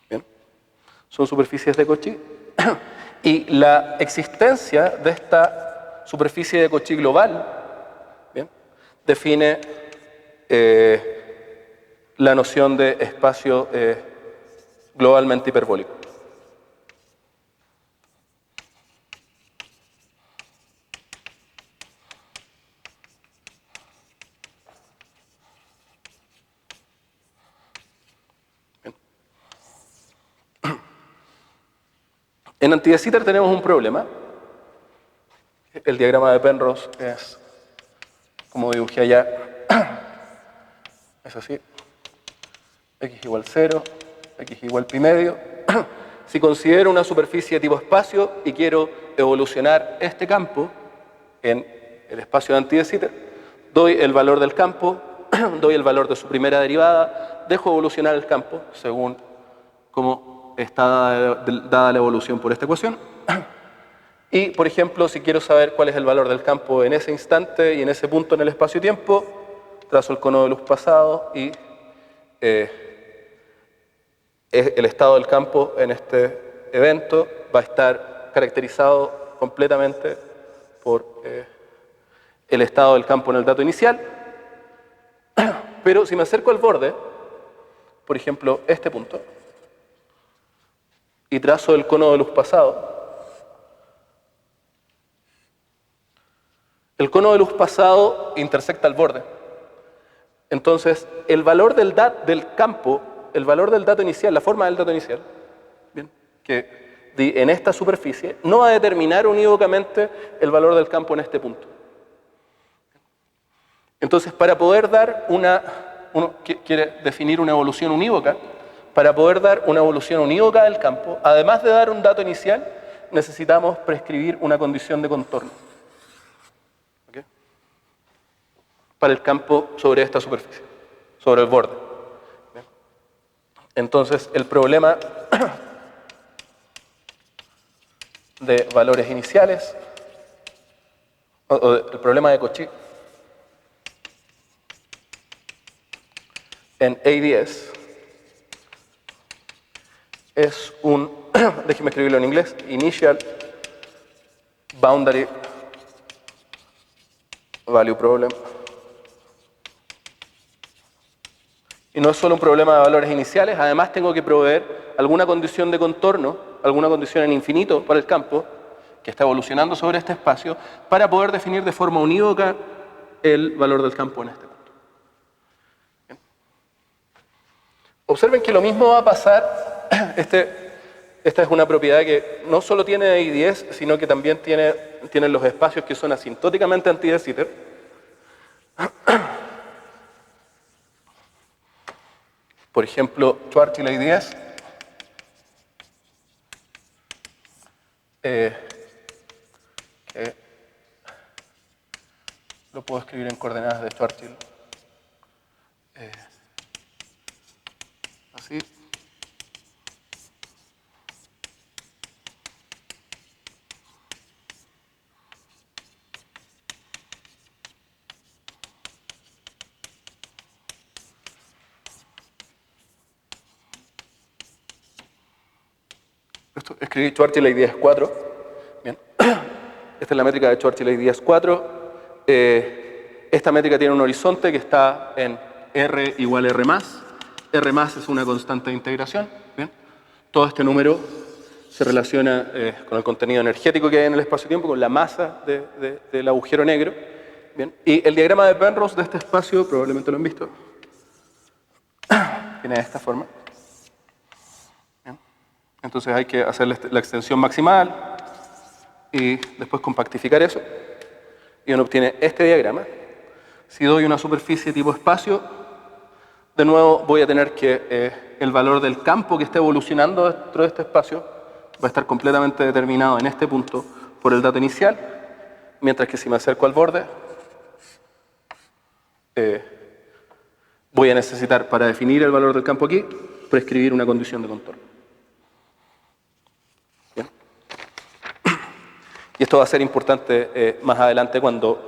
Bien. Son superficies de Cauchy. Y la existencia de esta superficie de Cauchy global, bien, define la noción de espacio globalmente hiperbólico. En anti de Sitter tenemos un problema. El diagrama de Penrose es, como dibujé allá, es así. X igual 0, X igual pi medio. Si considero una superficie de tipo espacio y quiero evolucionar este campo en el espacio de anti de Sitter, doy el valor del campo, doy el valor de su primera derivada, dejo evolucionar el campo según cómo está dada la evolución por esta ecuación. Y, por ejemplo, si quiero saber cuál es el valor del campo en ese instante y en ese punto en el espacio-tiempo, trazo el cono de luz pasado y el estado del campo en este evento va a estar caracterizado completamente por el estado del campo en el dato inicial. Pero si me acerco al borde, por ejemplo, este punto, y trazo el cono de luz pasado, el cono de luz pasado intersecta el borde. Entonces, el valor del campo, el valor del dato inicial, la forma del dato inicial, bien, que di en esta superficie, no va a determinar unívocamente el valor del campo en este punto. Entonces, para poder dar uno quiere definir una evolución unívoca, para poder dar una evolución unívoca del campo, además de dar un dato inicial, necesitamos prescribir una condición de contorno. ¿Okay? Para el campo sobre esta superficie, sobre el borde. ¿Bien? Entonces, el problema de valores iniciales, el problema de Cauchy en ADS es un, déjeme escribirlo en inglés, Initial Boundary Value Problem. Y no es solo un problema de valores iniciales, además tengo que proveer alguna condición de contorno, alguna condición en infinito para el campo, que está evolucionando sobre este espacio, para poder definir de forma unívoca el valor del campo en este punto. Bien. Observen que lo mismo va a pasar, esta es una propiedad que no solo tiene ADS, sino que también tiene los espacios que son asintóticamente anti de Sitter. Por ejemplo, Schwarzschild ADS que lo puedo escribir en coordenadas de Schwarzschild. Así. Escribí Schwarzschild ADS 4. Bien. Esta es la métrica de Schwarzschild ADS 4. Esta métrica tiene un horizonte que está en R igual R más. R más es una constante de integración. Bien. Todo este número se relaciona con el contenido energético que hay en el espacio-tiempo, con la masa del agujero negro. Bien. Y el diagrama de Penrose de este espacio, probablemente lo han visto, tiene esta forma. Entonces hay que hacer la extensión maximal y después compactificar eso. Y uno obtiene este diagrama. Si doy una superficie tipo espacio, de nuevo voy a tener que el valor del campo que esté evolucionando dentro de este espacio va a estar completamente determinado en este punto por el dato inicial, mientras que si me acerco al borde, voy a necesitar, para definir el valor del campo aquí, prescribir una condición de contorno. Bien. Y esto va a ser importante más adelante cuando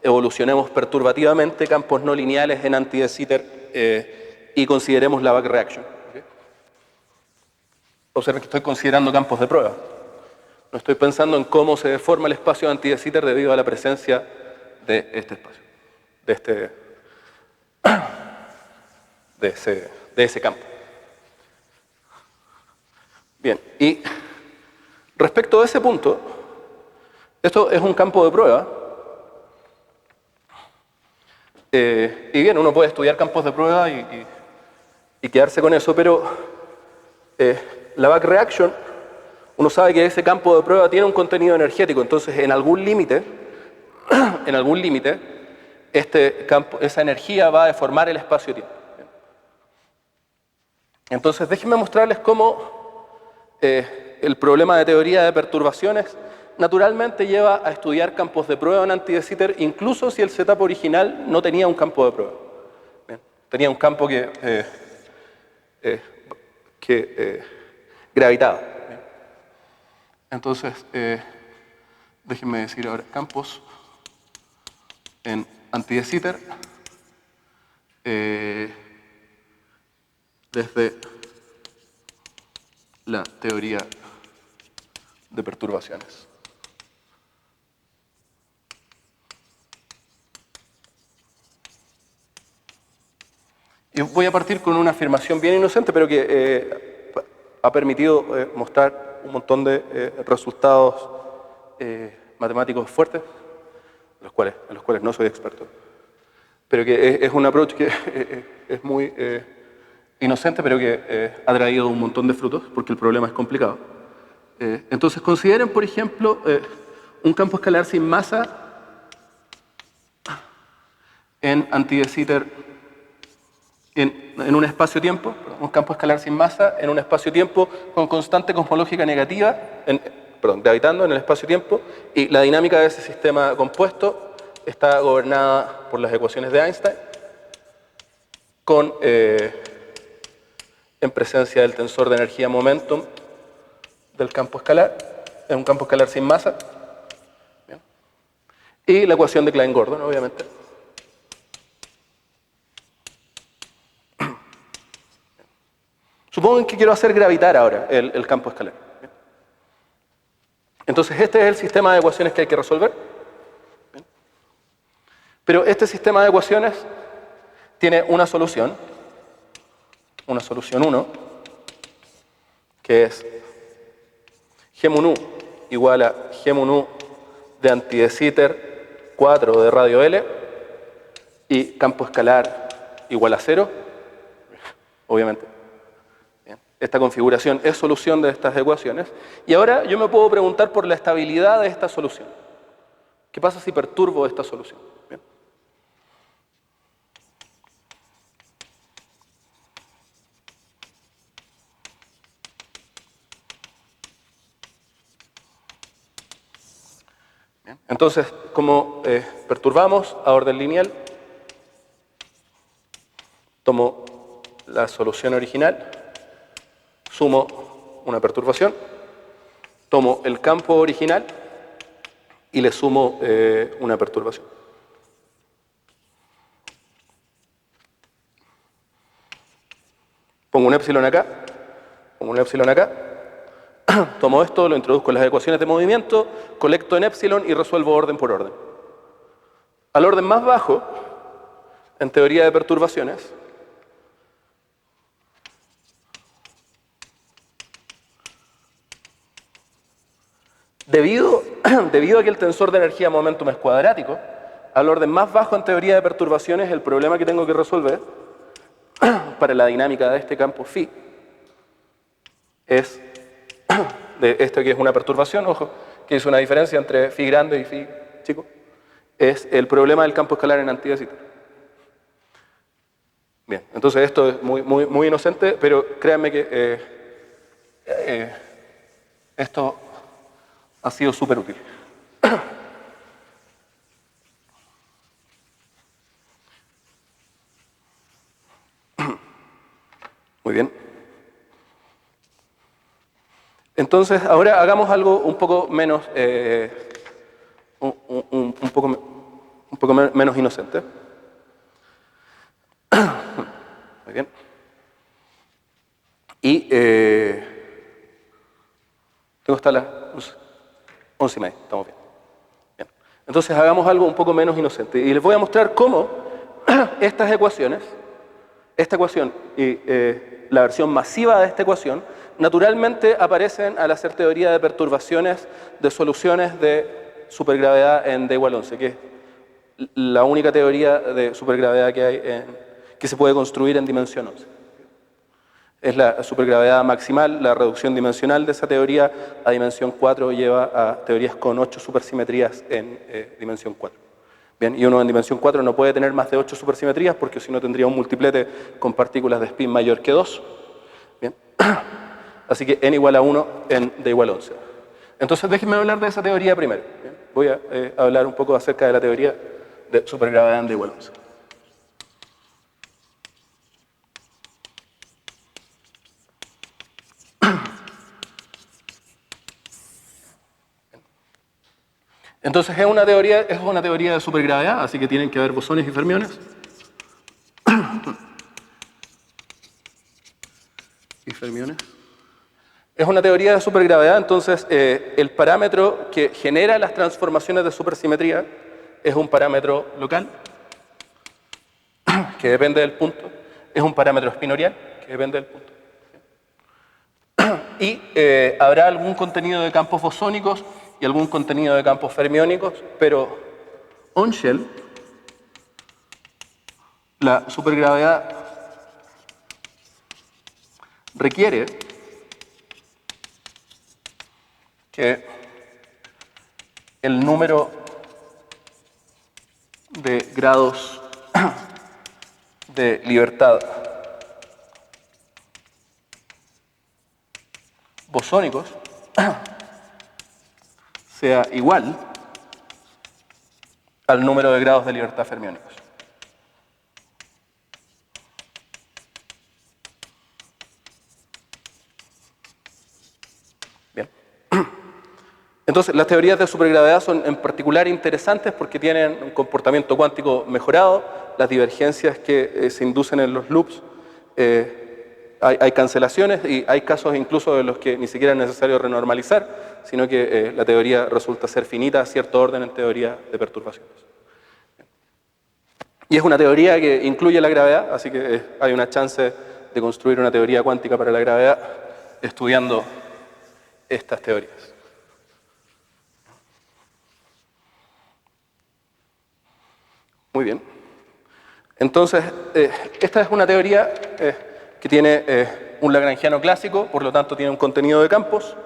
evolucionemos perturbativamente campos no lineales en anti-de Sitter y consideremos la back reaction. ¿Okay? Observen que estoy considerando campos de prueba. No estoy pensando en cómo se deforma el espacio de anti-de Sitter debido a la presencia de este espacio, de ese campo. Bien, y respecto a ese punto, esto es un campo de prueba. Y bien, uno puede estudiar campos de prueba y quedarse con eso, pero la back reaction, uno sabe que ese campo de prueba tiene un contenido energético, entonces en algún límite, esa energía va a deformar el espacio-tiempo. Entonces déjenme mostrarles cómo el problema de teoría de perturbaciones naturalmente lleva a estudiar campos de prueba en anti-de Sitter, incluso si el setup original no tenía un campo de prueba. Bien, tenía un campo que gravitaba. Bien. Entonces, déjenme decir ahora, campos en anti-de Sitter desde la teoría de perturbaciones. Y voy a partir con una afirmación bien inocente, pero que ha permitido mostrar un montón de resultados matemáticos fuertes, en los cuales no soy experto, pero que es un approach que es muy inocente, pero que ha traído un montón de frutos, porque el problema es complicado. Entonces, consideren, por ejemplo, un campo escalar sin masa en anti-de Sitter en un espacio-tiempo, un campo escalar sin masa en un espacio-tiempo con constante cosmológica negativa, gravitando en el espacio-tiempo, y la dinámica de ese sistema compuesto está gobernada por las ecuaciones de Einstein en presencia del tensor de energía momentum del campo escalar, en un campo escalar sin masa. Bien. Y la ecuación de Klein-Gordon, obviamente. Supongan que quiero hacer gravitar ahora el campo escalar. Bien. Entonces este es el sistema de ecuaciones que hay que resolver. Bien. Pero este sistema de ecuaciones tiene una solución 1, que es G mun U igual a G mun U de anti-de Sitter 4 de radio L y campo escalar igual a 0, obviamente. Bien. Esta configuración es solución de estas ecuaciones. Y ahora yo me puedo preguntar por la estabilidad de esta solución. ¿Qué pasa si perturbo esta solución? Bien. Bien. Entonces, como perturbamos a orden lineal, tomo la solución original, sumo una perturbación, tomo el campo original y le sumo una perturbación. Pongo un épsilon acá, tomo esto, lo introduzco en las ecuaciones de movimiento, colecto en épsilon y resuelvo orden por orden. Al orden más bajo, en teoría de perturbaciones, debido a que el tensor de energía momentum es cuadrático, al orden más bajo en teoría de perturbaciones, el problema que tengo que resolver para la dinámica de este campo phi es de esto que es una perturbación, ojo, que es una diferencia entre phi grande y phi chico, es el problema del campo escalar en anti-de Sitter. Bien, entonces esto es muy inocente, pero créanme que Esto ha sido súper útil. Muy bien. Entonces, ahora hagamos algo un poco menos, un poco menos inocente. Muy bien. Y tengo hasta las 11:30, estamos bien. Bien. Entonces hagamos algo un poco menos inocente. Y les voy a mostrar cómo estas ecuaciones, esta ecuación y la versión masiva de esta ecuación, naturalmente aparecen al hacer teoría de perturbaciones de soluciones de supergravedad en D igual 11, que es la única teoría de supergravedad que hay que se puede construir en dimensión 11. Es la supergravedad maximal, la reducción dimensional de esa teoría a dimensión 4 lleva a teorías con 8 supersimetrías en dimensión 4. Bien, y uno en dimensión 4 no puede tener más de 8 supersimetrías porque si no tendría un multiplete con partículas de spin mayor que 2. Bien. Así que n igual a 1 en D igual 11. Entonces déjenme hablar de esa teoría primero. Bien. Voy a hablar un poco acerca de la teoría de supergravedad en D igual 11. Entonces es una teoría de supergravedad, así que tienen que haber bosones y fermiones. Es una teoría de supergravedad, entonces el parámetro que genera las transformaciones de supersimetría es un parámetro local, que depende del punto, es un parámetro espinorial, que depende del punto. Y habrá algún contenido de campos bosónicos y algún contenido de campos fermiónicos, pero on-shell, la supergravedad requiere que el número de grados de libertad bosónicos sea igual al número de grados de libertad fermiónicos. Bien. Entonces, las teorías de supergravedad son en particular interesantes porque tienen un comportamiento cuántico mejorado, las divergencias que se inducen en los loops, hay cancelaciones y hay casos incluso de los que ni siquiera es necesario renormalizar, sino que la teoría resulta ser finita a cierto orden en teoría de perturbaciones. Y es una teoría que incluye la gravedad, así que hay una chance de construir una teoría cuántica para la gravedad estudiando estas teorías. Muy bien. Entonces, esta es una teoría que tiene un lagrangiano clásico, por lo tanto tiene un contenido de campos.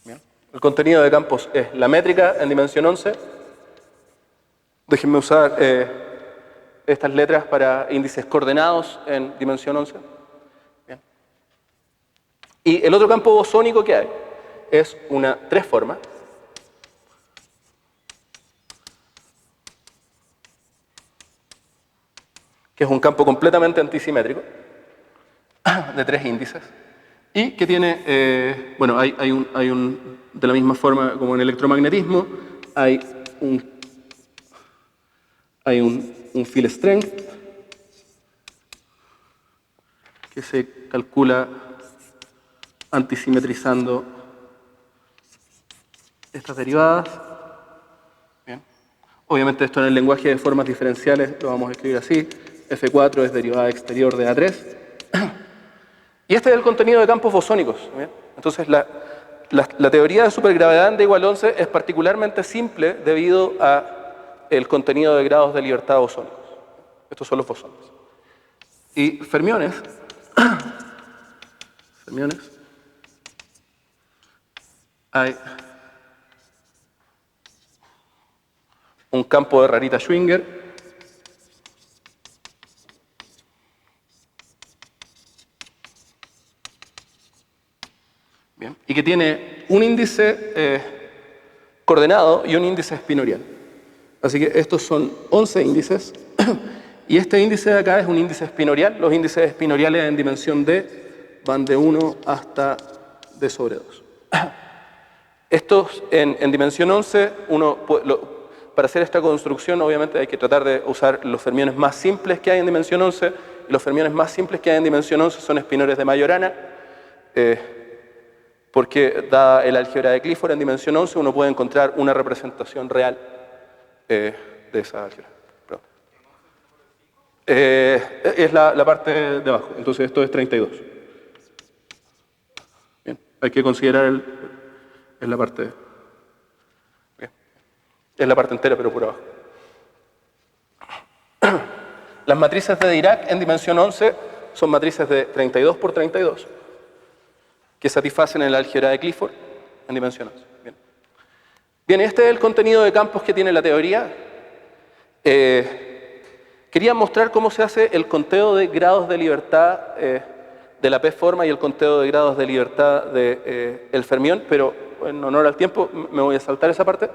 Bien. El contenido de campos es la métrica en dimensión 11. Déjenme usar estas letras para índices coordenados en dimensión 11. Bien. Y el otro campo bosónico que hay es una 3 forma. Que es un campo completamente antisimétrico, de 3 índices, y que tiene, bueno, hay un, de la misma forma como en electromagnetismo, hay un field strength que se calcula antisimetrizando estas derivadas. Bien. Obviamente esto en el lenguaje de formas diferenciales lo vamos a escribir así. F4 es derivada exterior de A3. Y este es el contenido de campos bosónicos. ¿Bien? Entonces la teoría de supergravedad en D igual 11 es particularmente simple debido al contenido de grados de libertad bosónicos. Estos son los bosones. Y fermiones hay un campo de Rarita-Schwinger bien, y que tiene un índice coordenado y un índice espinorial. Así que estos son 11 índices y este índice de acá es un índice espinorial. Los índices espinoriales en dimensión D van de 1 hasta D sobre 2. Estos en dimensión 11, para hacer esta construcción obviamente hay que tratar de usar los fermiones más simples que hay en dimensión 11. Los fermiones más simples que hay en dimensión 11 son espinores de Majorana, porque dada el álgebra de Clifford en dimensión 11 uno puede encontrar una representación real de esa álgebra. Es la parte de abajo, entonces esto es 32. Bien, hay que considerar es la parte. Bien. Es la parte entera, pero por abajo. Las matrices de Dirac en dimensión 11 son matrices de 32 por 32 que satisfacen el álgebra de Clifford en dimensión 11. Bien. Bien, este es el contenido de campos que tiene la teoría. Quería mostrar cómo se hace el conteo de grados de libertad de la P-forma y el conteo de grados de libertad del fermión, pero en honor al tiempo me voy a saltar esa parte.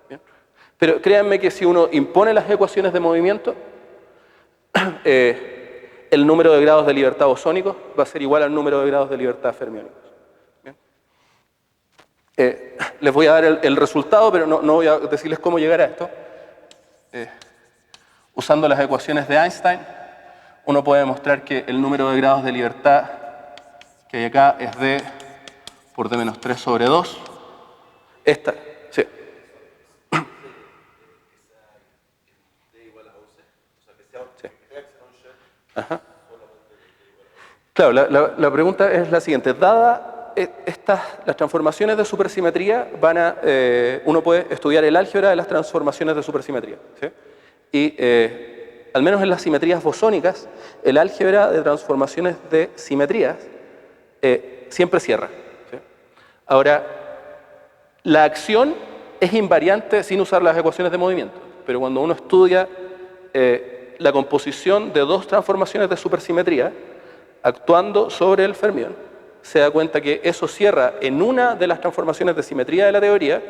Bien. Pero créanme que si uno impone las ecuaciones de movimiento, el número de grados de libertad bosónicos va a ser igual al número de grados de libertad fermiónicos. Bien. Les voy a dar el resultado, pero no voy a decirles cómo llegar a esto. Usando las ecuaciones de Einstein, uno puede demostrar que el número de grados de libertad que hay acá es D por D menos 3 sobre 2. Esta, sí. Sí. Ajá. Claro, la pregunta es la siguiente. Dada las transformaciones de supersimetría, uno puede estudiar el álgebra de las transformaciones de supersimetría. ¿Sí? Y al menos en las simetrías bosónicas, el álgebra de transformaciones de simetrías siempre cierra. ¿Sí? Ahora, la acción es invariante sin usar las ecuaciones de movimiento, pero cuando uno estudia la composición de dos transformaciones de supersimetría actuando sobre el fermión, se da cuenta que eso cierra en una de las transformaciones de simetría de la teoría,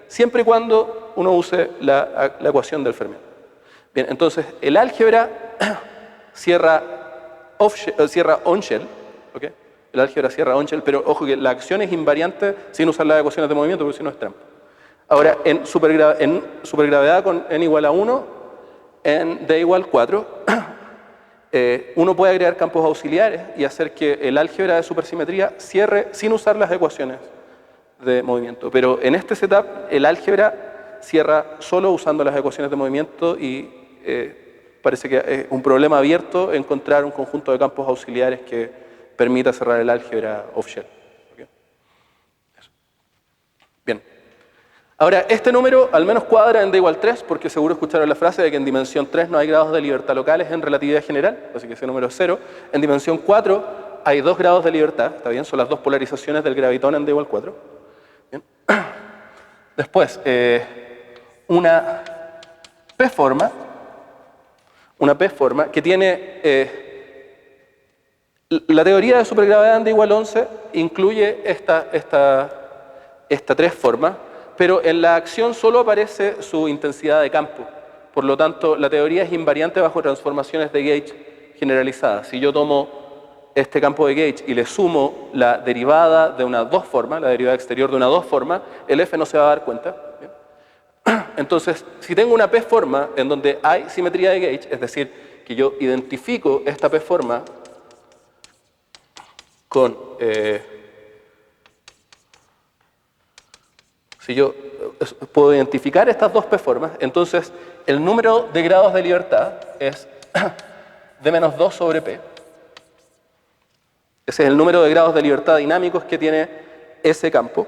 siempre y cuando uno use la ecuación del fermión. Bien, entonces el álgebra cierra on-shell, ¿okay? El álgebra cierra on-shell, pero ojo que la acción es invariante sin usar las ecuaciones de movimiento, porque si no es trampa. Ahora, en supergravedad con n igual a 1, en d igual 4, uno puede agregar campos auxiliares y hacer que el álgebra de supersimetría cierre sin usar las ecuaciones de movimiento. Pero en este setup, el álgebra cierra solo usando las ecuaciones de movimiento y parece que es un problema abierto encontrar un conjunto de campos auxiliares que permita cerrar el álgebra off-shell. ¿Okay? Bien. Ahora, este número al menos cuadra en d igual 3, porque seguro escucharon la frase de que en dimensión 3 no hay grados de libertad locales en relatividad general, así que ese número es 0. En dimensión 4 hay 2 grados de libertad, ¿está bien? Son las dos polarizaciones del gravitón en d igual 4. Bien. Después, una P-forma que tiene... la teoría de supergravedad en d igual 11 incluye esta 3 forma, pero en la acción solo aparece su intensidad de campo. Por lo tanto, la teoría es invariante bajo transformaciones de gauge generalizadas. Si yo tomo este campo de gauge y le sumo la derivada de una 2 forma, la derivada exterior de una 2 forma, el F no se va a dar cuenta. ¿Bien? Entonces, si tengo una P-forma en donde hay simetría de gauge, es decir, que yo identifico esta P-forma con... si yo puedo identificar estas dos P-formas, entonces el número de grados de libertad es d menos 2 sobre P. Ese es el número de grados de libertad dinámicos que tiene ese campo.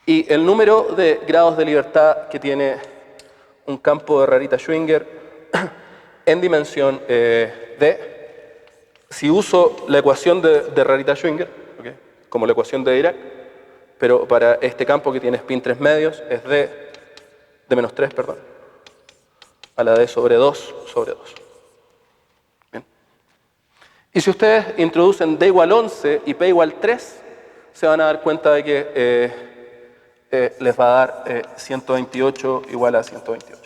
Y el número de grados de libertad que tiene un campo de Rarita-Schwinger en dimensión D, si uso la ecuación de Rarita-Schwinger, ¿okay?, como la ecuación de Dirac, pero para este campo que tiene spin 3 medios es d menos 3, perdón, a la d sobre 2 sobre 2. Bien. Y si ustedes introducen d igual 11 y p igual 3, se van a dar cuenta de que les va a dar 128 igual a 128.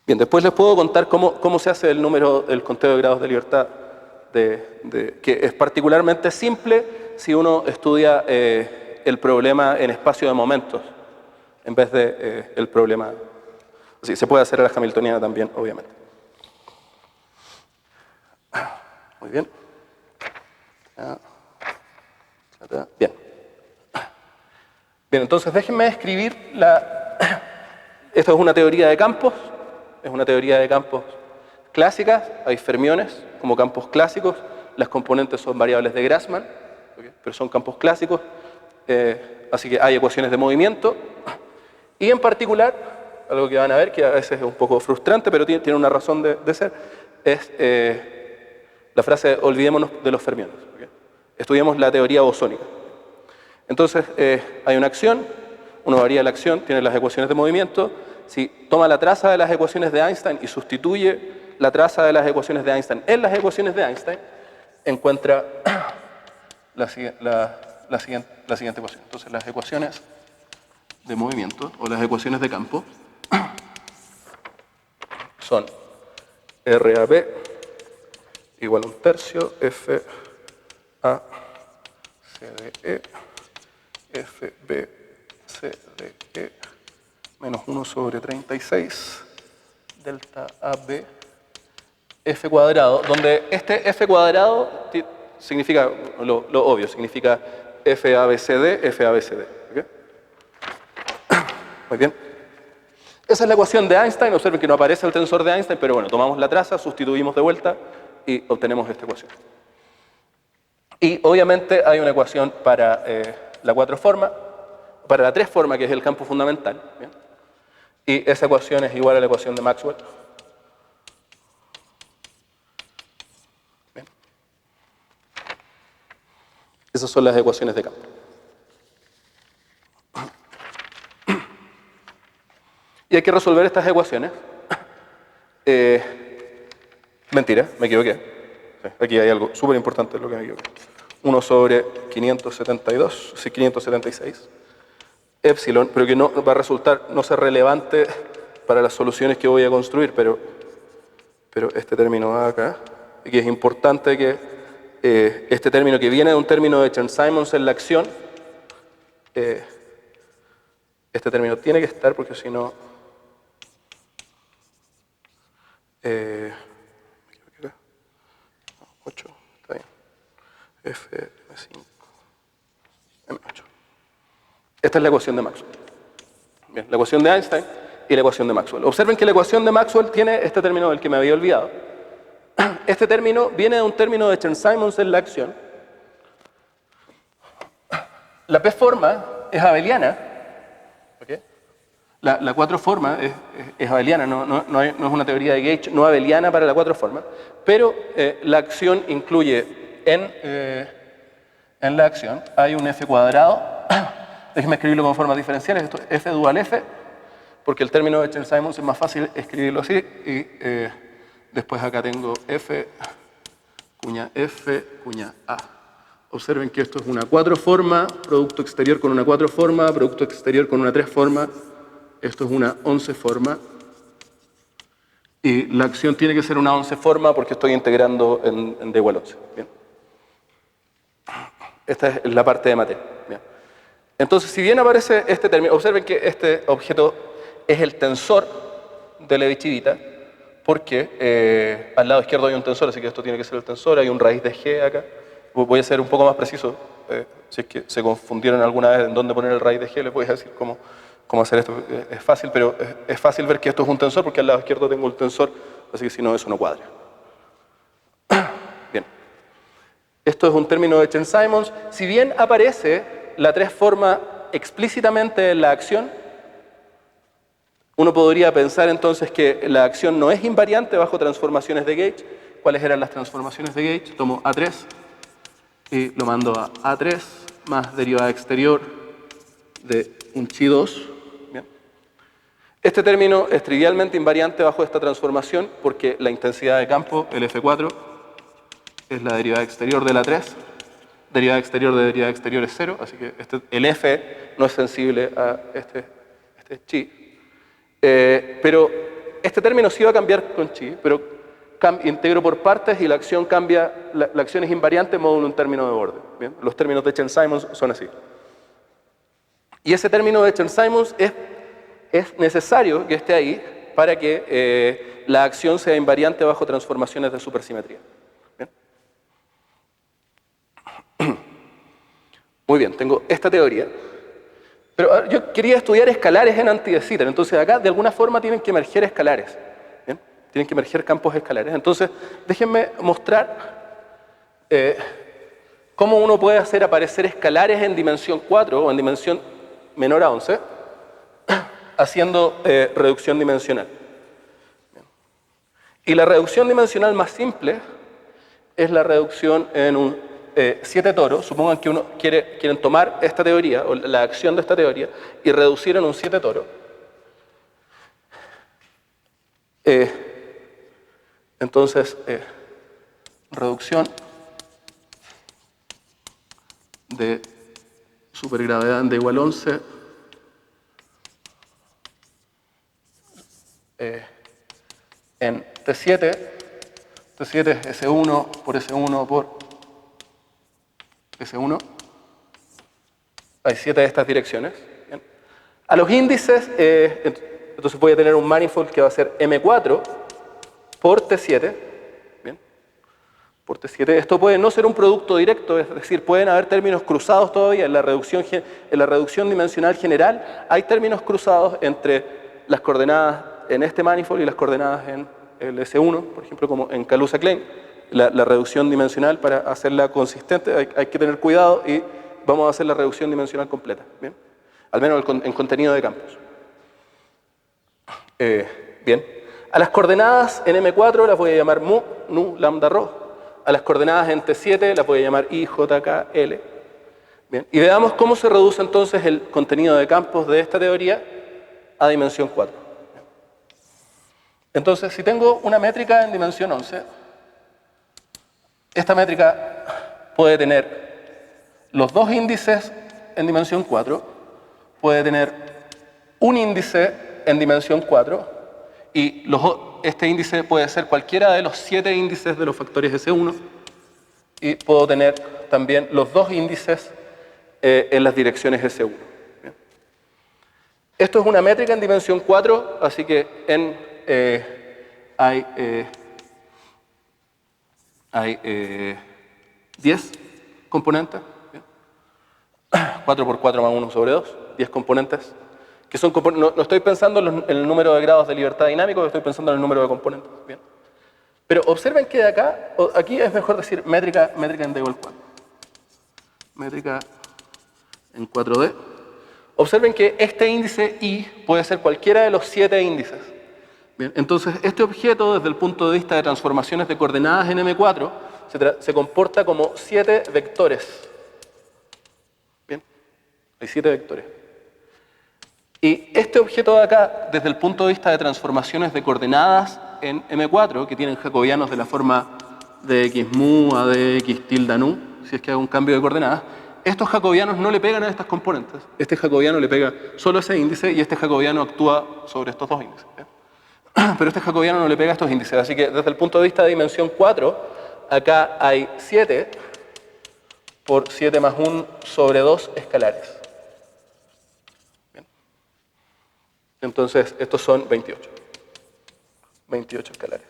Bien, después les puedo contar cómo se hace el conteo de grados de libertad, que es particularmente simple si uno estudia el problema en espacio de momentos, en vez de el problema. Sí, se puede hacer a la hamiltoniana también, obviamente. Muy bien. Bien. Bien, entonces déjenme escribir esto es una teoría de campos. Es una teoría de campos clásicas, hay fermiones como campos clásicos, las componentes son variables de Grassmann, ¿okay? Pero son campos clásicos, así que hay ecuaciones de movimiento, y en particular, algo que van a ver, que a veces es un poco frustrante, pero tiene una razón de ser, es la frase olvidémonos de los fermiones. ¿Okay? Estudiemos la teoría bosónica. Entonces, hay una acción, uno varía la acción, tiene las ecuaciones de movimiento. Si toma la traza de las ecuaciones de Einstein y sustituye la traza de las ecuaciones de Einstein en las ecuaciones de Einstein, encuentra la siguiente ecuación. Entonces, las ecuaciones de movimiento o las ecuaciones de campo son RAB igual a 1/3 F A CDE FB CDE menos 1 sobre 36 delta AB F cuadrado, donde este F cuadrado significa lo obvio, significa FABCD, FABCD. ¿Okay? Muy bien. Esa es la ecuación de Einstein. Observen que no aparece el tensor de Einstein, pero bueno, tomamos la traza, sustituimos de vuelta y obtenemos esta ecuación. Y obviamente hay una ecuación para la 4 forma, para la 3 forma, que es el campo fundamental. ¿Bien? Y esa ecuación es igual a la ecuación de Maxwell. Bien. Esas son las ecuaciones de campo. Y hay que resolver estas ecuaciones. Mentira, me equivoqué. Aquí hay algo súper importante en lo que me equivoqué. 1 sobre 572, sí, 576. Epsilon, pero que no va a resultar no ser relevante para las soluciones que voy a construir, pero este término va acá, y que es importante que este término que viene de un término de Chern-Simons en la acción, este término tiene que estar porque si no... 8, está bien. FM5, M8. Esta es la ecuación de Maxwell. Bien, la ecuación de Einstein y la ecuación de Maxwell. Observen que la ecuación de Maxwell tiene este término del que me había olvidado. Este término viene de un término de Chern-Simons en la acción. La P-forma es abeliana. ¿Okay? La 4 forma es abeliana, no es una teoría de Gauge no abeliana para la 4 forma, pero la acción incluye en la acción hay un F cuadrado. Déjenme escribirlo con formas diferenciales. Esto es F dual F, porque el término de Chern-Simons es más fácil escribirlo así. Y después acá tengo F cuña A. Observen que esto es una 4 forma, producto exterior con una 4 forma, producto exterior con una 3 forma. Esto es una 11 forma. Y la acción tiene que ser una 11 forma porque estoy integrando en D igual 11. Bien. Esta es la parte de materia. Bien. Entonces, si bien aparece este término, observen que este objeto es el tensor de Levi-Civita, porque al lado izquierdo hay un tensor, así que esto tiene que ser el tensor, hay un raíz de G acá. Voy a ser un poco más preciso, si es que se confundieron alguna vez en dónde poner el raíz de G, les voy a decir cómo hacer esto. Es fácil, pero es fácil ver que esto es un tensor, porque al lado izquierdo tengo el tensor, así que si no, eso no cuadra. Bien. Esto es un término de Chern-Simons. Si bien aparece la 3 forma explícitamente en la acción, uno podría pensar entonces que la acción no es invariante bajo transformaciones de Gauge cuáles eran las transformaciones de Gauge. Tomo A3 y lo mando a A3 más derivada exterior de un chi2. Bien. Este término es trivialmente invariante bajo esta transformación porque la intensidad de campo, el F4, es la derivada exterior de la 3. Derivada exterior de derivada exterior es 0, así que el F no es sensible a este chi. Pero este término sí va a cambiar con chi, pero integro por partes y la acción cambia, la acción es invariante módulo un término de borde. ¿Bien? Los términos de Chern-Simons son así. Y ese término de Chern-Simons es necesario que esté ahí para que la acción sea invariante bajo transformaciones de supersimetría. ¿Bien? Muy bien, tengo esta teoría. Pero yo quería estudiar escalares en anti de Sitter, entonces acá de alguna forma tienen que emerger escalares. ¿Bien? Tienen que emerger campos escalares. Entonces, déjenme mostrar cómo uno puede hacer aparecer escalares en dimensión 4 o en dimensión menor a 11 haciendo reducción dimensional. Bien. Y la reducción dimensional más simple es la reducción en un 7 toros. Supongan que uno quieren tomar esta teoría o la acción de esta teoría y reducir en un 7 toro. Entonces, reducción de supergravedad en D igual 11 en T7. T7 es S1 por S1 por S1. Hay 7 de estas direcciones. Bien. A los índices, entonces voy a tener un manifold que va a ser M4 por T7. Bien. Por T7. Esto puede no ser un producto directo, es decir, pueden haber términos cruzados todavía. En la reducción dimensional general hay términos cruzados entre las coordenadas en este manifold y las coordenadas en el S1, por ejemplo, como en Kaluza-Klein. La reducción dimensional, para hacerla consistente, hay que tener cuidado y vamos a hacer la reducción dimensional completa. ¿Bien? Al menos en contenido de campos. Bien. A las coordenadas en M4 las voy a llamar mu, nu, lambda, rho. A las coordenadas en T7 las voy a llamar I, J, K, L. Bien. Y veamos cómo se reduce entonces el contenido de campos de esta teoría a dimensión 4. Bien. Entonces, si tengo una métrica en dimensión 11, esta métrica puede tener los dos índices en dimensión 4, puede tener un índice en dimensión 4 y este índice puede ser cualquiera de los 7 índices de los factores S1 y puedo tener también los dos índices en las direcciones S1. ¿Bien? Esto es una métrica en dimensión 4, así que hay 10 componentes, ¿bien? 4 por 4 más 1 sobre 2, 10 componentes, que son no estoy pensando en el número de grados de libertad dinámico, estoy pensando en el número de componentes. ¿Bien? Pero observen que de aquí es mejor decir métrica en D igual 4. Métrica en 4D. Observen que este índice I puede ser cualquiera de los 7 índices. Bien, entonces, este objeto, desde el punto de vista de transformaciones de coordenadas en M4, se comporta como 7 vectores. Bien, hay 7 vectores. Y este objeto de acá, desde el punto de vista de transformaciones de coordenadas en M4, que tienen jacobianos de la forma de x mu a de x tilde nu, si es que hago un cambio de coordenadas, estos jacobianos no le pegan a estas componentes. Este jacobiano le pega solo a ese índice y este jacobiano actúa sobre estos dos índices. ¿Bien? Pero este jacobiano no le pega a estos índices. Así que desde el punto de vista de dimensión 4, acá hay 7 por 7 más 1 sobre 2 escalares. Bien. Entonces, estos son 28. 28 escalares.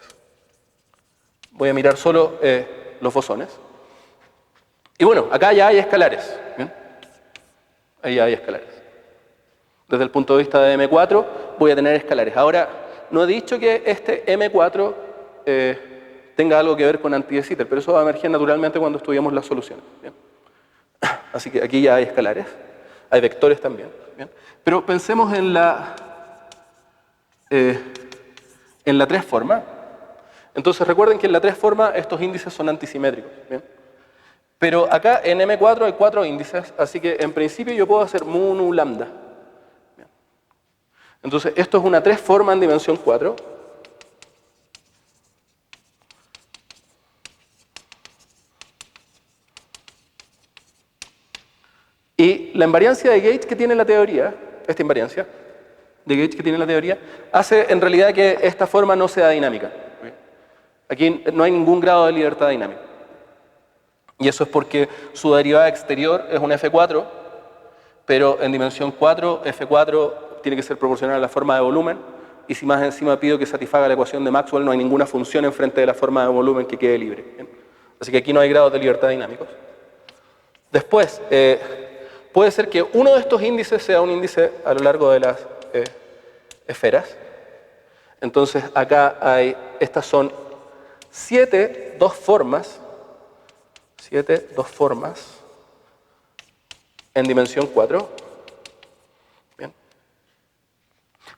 Voy a mirar solo los bosones. Y bueno, acá ya hay escalares. ¿Bien? Ahí ya hay escalares. Desde el punto de vista de M4, voy a tener escalares. Ahora, no he dicho que este M4 tenga algo que ver con anti de Sitter, pero eso va a emerger naturalmente cuando estudiamos las soluciones. ¿Bien? Así que aquí ya hay escalares, hay vectores también. ¿Bien? Pero pensemos en la 3 forma. Entonces recuerden que en la 3 forma estos índices son antisimétricos. ¿Bien? Pero acá en M4 hay 4 índices, así que en principio yo puedo hacer mu nu lambda. Bien. Entonces esto es una 3 forma en dimensión 4. Y la invariancia de Gauge que tiene la teoría, esta invariancia de Gauge que tiene la teoría, hace en realidad que esta forma no sea dinámica. Aquí no hay ningún grado de libertad dinámica. Y eso es porque su derivada exterior es un F4, pero en dimensión 4, F4 tiene que ser proporcional a la forma de volumen, y si más encima pido que satisfaga la ecuación de Maxwell, no hay ninguna función enfrente de la forma de volumen que quede libre. ¿Bien? Así que aquí no hay grados de libertad dinámicos. Después, puede ser que uno de estos índices sea un índice a lo largo de las esferas. Entonces acá hay, estas son 7 dos formas en dimensión 4. Bien.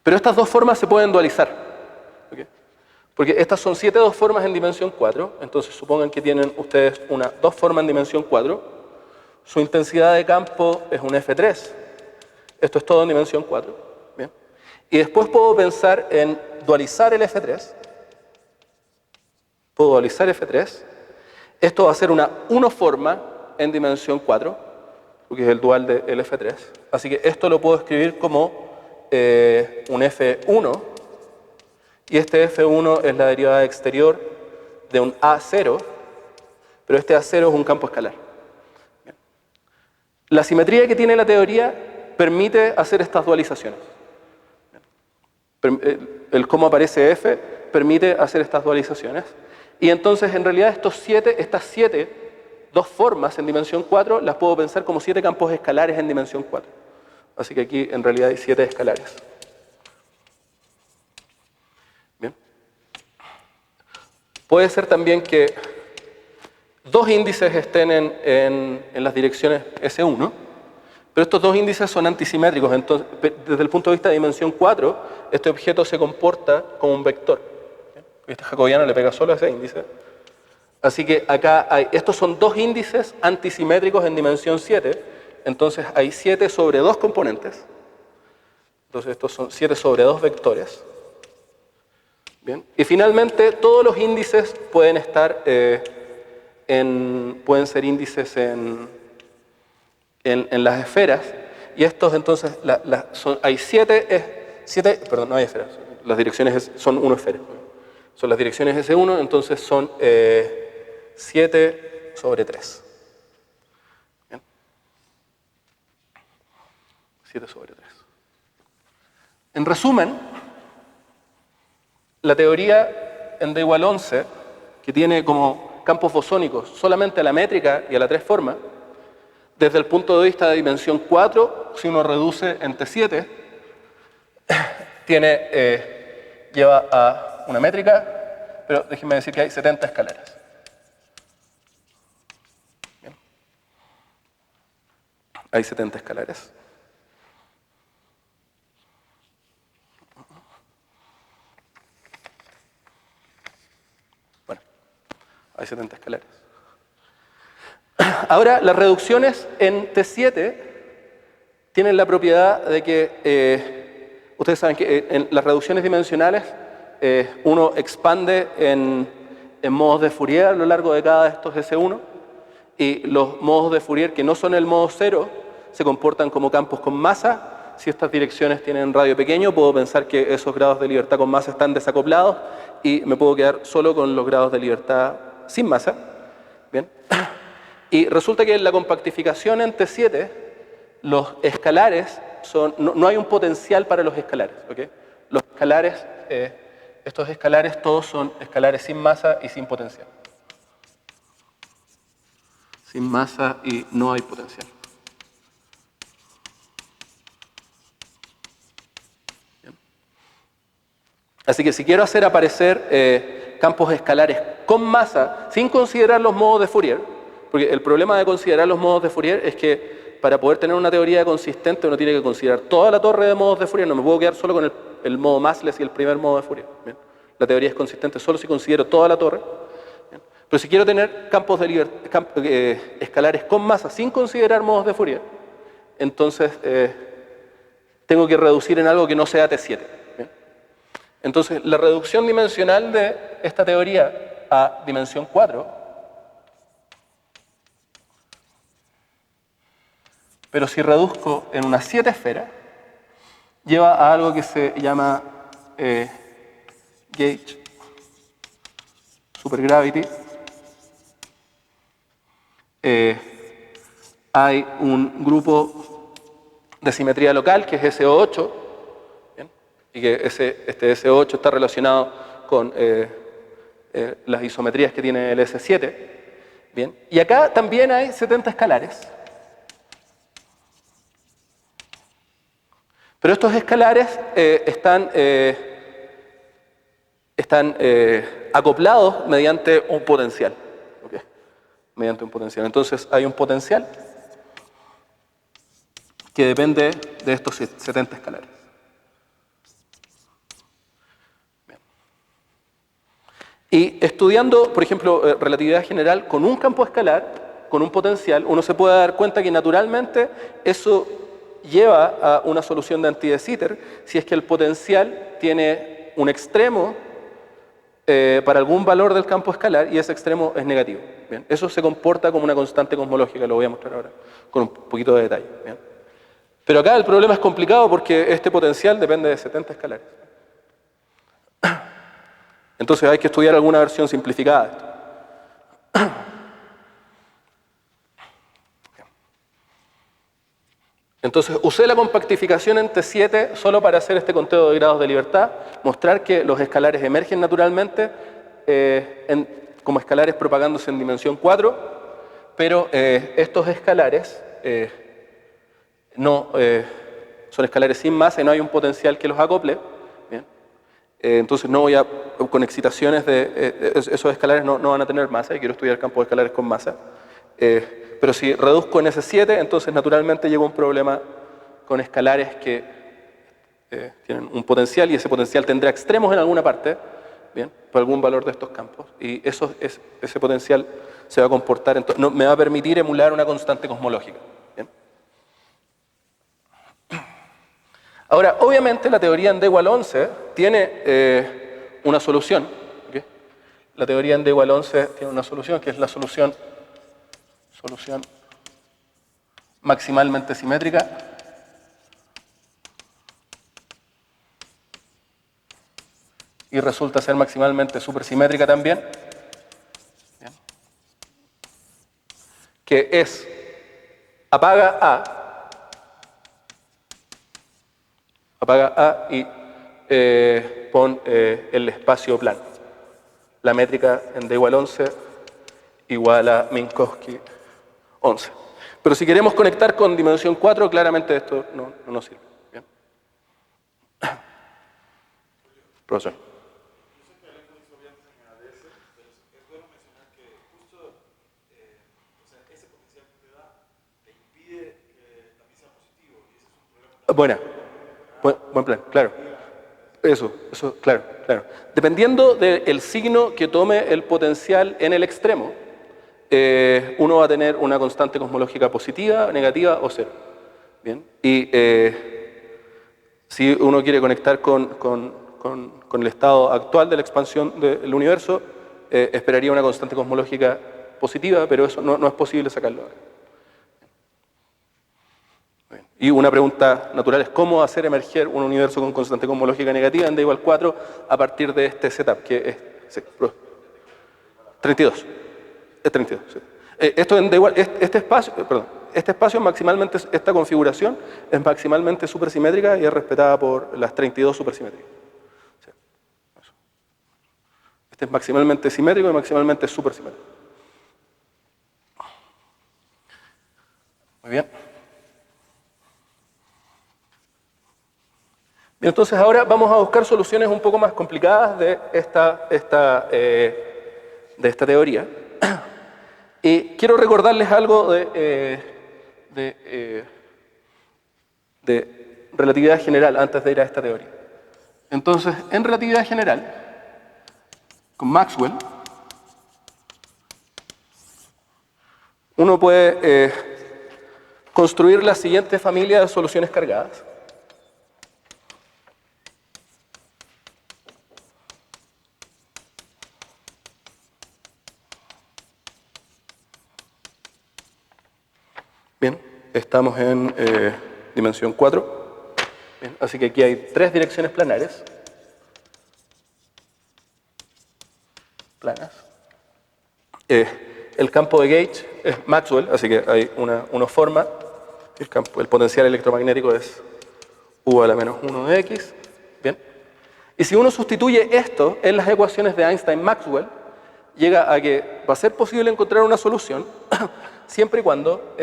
Pero estas dos formas se pueden dualizar. ¿Okay? Porque estas son 7 dos formas en dimensión 4. Entonces supongan que tienen ustedes una dos forma en dimensión 4. Su intensidad de campo es un F3. Esto es todo en dimensión 4. ¿Bien? Y después puedo pensar en dualizar el F3. Puedo dualizar F3. Esto va a ser una unoforma en dimensión 4, porque es el dual del F3. Así que esto lo puedo escribir como un F1, y este F1 es la derivada exterior de un A0, pero este A0 es un campo escalar. Bien. La simetría que tiene la teoría permite hacer estas dualizaciones. El cómo aparece F permite hacer estas dualizaciones. Y entonces, en realidad, estas 7 dos formas en dimensión 4 las puedo pensar como 7 campos escalares en dimensión 4. Así que aquí, en realidad, hay 7 escalares. Bien. Puede ser también que dos índices estén en las direcciones S1, pero estos dos índices son antisimétricos. Entonces, desde el punto de vista de dimensión 4, este objeto se comporta como un vector. Este jacobiano le pega solo a ese índice. Así que acá estos son dos índices antisimétricos en dimensión 7. Entonces hay 7 sobre 2 componentes. Entonces estos son 7 sobre 2 vectores. Bien. Y finalmente todos los índices pueden estar pueden ser índices en las esferas. Y estos entonces hay 7, perdón, no hay esferas. Las direcciones son 1 esfera. Son las direcciones S1, entonces son 7 sobre 3. Bien. 7 sobre 3. En resumen, la teoría en D igual 11, que tiene como campos bosónicos solamente a la métrica y a la 3 forma, desde el punto de vista de dimensión 4, si uno reduce en T7, lleva a una métrica, pero déjenme decir que hay 70 escalares. Bien. Hay 70 escalares. Bueno, hay 70 escalares. Ahora, las reducciones en T7 tienen la propiedad de que, ustedes saben que en las reducciones dimensionales uno expande en modos de Fourier a lo largo de cada de estos S1, y los modos de Fourier que no son el modo 0 se comportan como campos con masa. Si estas direcciones tienen radio pequeño, puedo pensar que esos grados de libertad con masa están desacoplados y me puedo quedar solo con los grados de libertad sin masa. Bien. Y resulta que en la compactificación en T7 los escalares no hay un potencial para los escalares. ¿Okay? Los escalares, estos escalares todos son escalares sin masa y sin potencial. Sin masa y no hay potencial. Bien. Así que si quiero hacer aparecer campos escalares con masa, sin considerar los modos de Fourier, porque el problema de considerar los modos de Fourier es que para poder tener una teoría consistente uno tiene que considerar toda la torre de modos de Fourier. No me puedo quedar solo con el modo massless y el primer modo de Fourier. Bien. La teoría es consistente solo si considero toda la torre. Bien. Pero si quiero tener campos de escalares con masa sin considerar modos de Fourier, entonces tengo que reducir en algo que no sea T7. Bien. Entonces, la reducción dimensional de esta teoría a dimensión 4, pero si reduzco en una 7 esfera, lleva a algo que se llama gauge supergravity. Hay un grupo de simetría local que es SO8, ¿bien? Y que este SO8 está relacionado con las isometrías que tiene el S7. ¿Bien? Y acá también hay 70 escalares. Pero estos escalares están acoplados mediante un potencial. ¿Okay? Mediante un potencial. Entonces hay un potencial que depende de estos 70 escalares. Bien. Y estudiando, por ejemplo, relatividad general con un campo escalar, con un potencial, uno se puede dar cuenta que naturalmente eso lleva a una solución de anti-de Sitter si es que el potencial tiene un extremo para algún valor del campo escalar y ese extremo es negativo. Bien. Eso se comporta como una constante cosmológica, lo voy a mostrar ahora con un poquito de detalle. Bien. Pero acá el problema es complicado porque este potencial depende de 70 escalares. Entonces hay que estudiar alguna versión simplificada de esto. Entonces usé la compactificación en T7 solo para hacer este conteo de grados de libertad, mostrar que los escalares emergen naturalmente como escalares propagándose en dimensión 4, pero estos escalares son escalares sin masa y no hay un potencial que los acople. Bien. Entonces no voy a, con excitaciones de esos escalares no van a tener masa y quiero estudiar campos de escalares con masa. Pero si reduzco en S7, entonces naturalmente llego a un problema con escalares que tienen un potencial y ese potencial tendrá extremos en alguna parte, bien, por algún valor de estos campos. Y ese potencial se va a comportar, me va a permitir emular una constante cosmológica. Bien. Ahora, obviamente la teoría en D igual 11 tiene una solución. ¿Okay? La teoría en D igual 11 tiene una solución que es la solución maximalmente simétrica y resulta ser maximalmente supersimétrica también. Bien. Que es apaga A y pon el espacio plano. La métrica en D igual 11 igual a Minkowski 11. Pero si queremos conectar con dimensión 4, claramente esto no nos sirve. Bien. Profesor. Buena. Buen plan, claro. Eso, claro. Dependiendo del signo que tome el potencial en el extremo, uno va a tener una constante cosmológica positiva, negativa o cero. Bien. Y si uno quiere conectar con el estado actual de la expansión del universo, esperaría una constante cosmológica positiva, pero eso no es posible sacarlo ahora. Y una pregunta natural es cómo hacer emerger un universo con constante cosmológica negativa en D igual 4 a partir de este setup, que es 32. Es 32, sí. Esto en D igual, este espacio maximalmente, esta configuración es maximalmente supersimétrica y es respetada por las 32 supersimétricas. Sí, eso. Este es maximalmente simétrico y maximalmente supersimétrico. Muy bien. Bien, entonces ahora vamos a buscar soluciones un poco más complicadas de esta teoría. Y quiero recordarles algo de relatividad general antes de ir a esta teoría. Entonces, en relatividad general, con Maxwell, uno puede construir la siguiente familia de soluciones cargadas. Bien, estamos en dimensión 4. Bien, así que aquí hay 3 direcciones planares. Planas. El campo de gauge es Maxwell, así que hay una forma. El potencial electromagnético es U a la menos 1 de X. Bien. Y si uno sustituye esto en las ecuaciones de Einstein-Maxwell, llega a que va a ser posible encontrar una solución siempre y cuando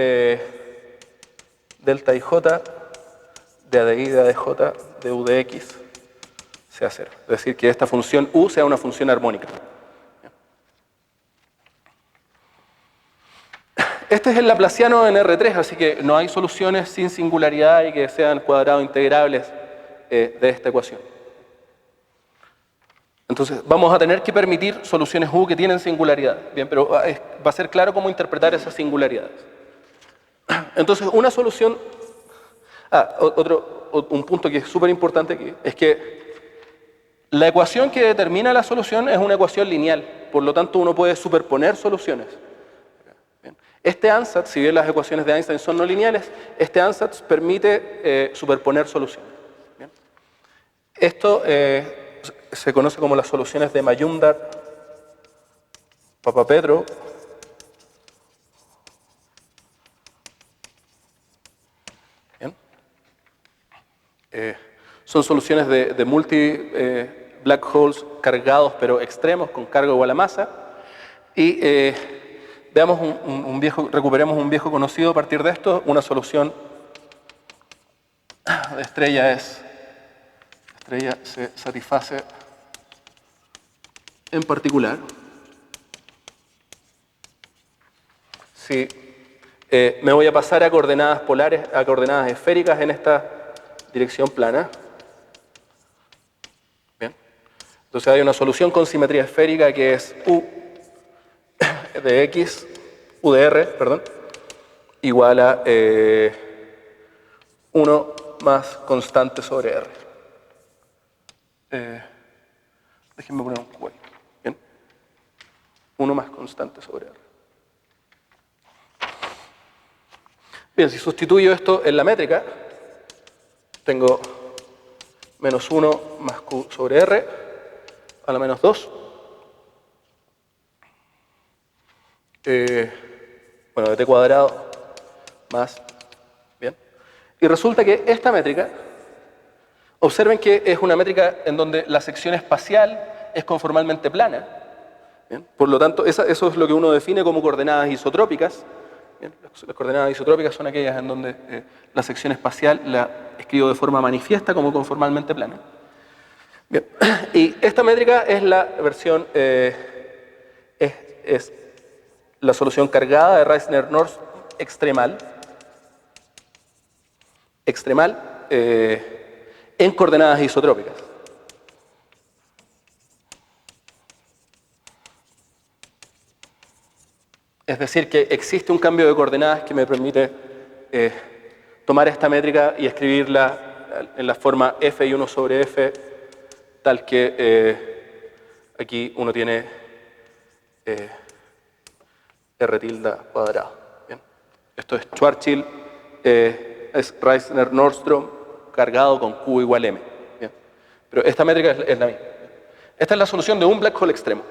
delta IJ de ADI de ADJ de U de X sea 0. Es decir, que esta función U sea una función armónica. Este es el laplaciano en R3, así que no hay soluciones sin singularidad y que sean cuadrados integrables de esta ecuación. Entonces, vamos a tener que permitir soluciones U que tienen singularidad. Bien, pero va a ser claro cómo interpretar esas singularidades. Entonces, una solución... un punto que es súper importante aquí es que la ecuación que determina la solución es una ecuación lineal. Por lo tanto, uno puede superponer soluciones. Bien. Este ansatz, si bien las ecuaciones de Einstein son no lineales, este ansatz permite superponer soluciones. Bien. Esto se conoce como las soluciones de Majumdar-Papapedro. Bien. Son solucionnes de multi black holes cargados pero extremos con carga igual a masa. Y veamos recuperemos un viejo conocido a partir de esto. Una solución de estrella se satisface en particular si me voy a pasar a coordenadas polares, a coordenadas esféricas en esta dirección plana. Bien. Entonces hay una solución con simetría esférica que es U de X, U de R, perdón, igual a 1 más constante sobre R. Déjenme poner un cuadro. Bien. 1 más constante sobre R. Bien, si sustituyo esto en la métrica, tengo menos 1 más Q sobre R a la menos 2. Bueno, de t cuadrado más. Bien. Y resulta que esta métrica, observen que es una métrica en donde la sección espacial es conformalmente plana. Bien. Por lo tanto, eso es lo que uno define como coordenadas isotrópicas. Bien. Las coordenadas isotrópicas son aquellas en donde la sección espacial la escribo de forma manifiesta como conformalmente plana. Bien. Y esta métrica es la versión, es la solución cargada de Reissner-Nordström extremal en coordenadas isotrópicas. Es decir, que existe un cambio de coordenadas que me permite tomar esta métrica y escribirla en la forma f y 1 sobre f, tal que aquí uno tiene R tilde cuadrado. Bien. Esto es Schwarzschild, es Reissner-Nordström cargado con Q igual M. Bien. Pero esta métrica es la misma. Esta es la solución de un black hole extremo.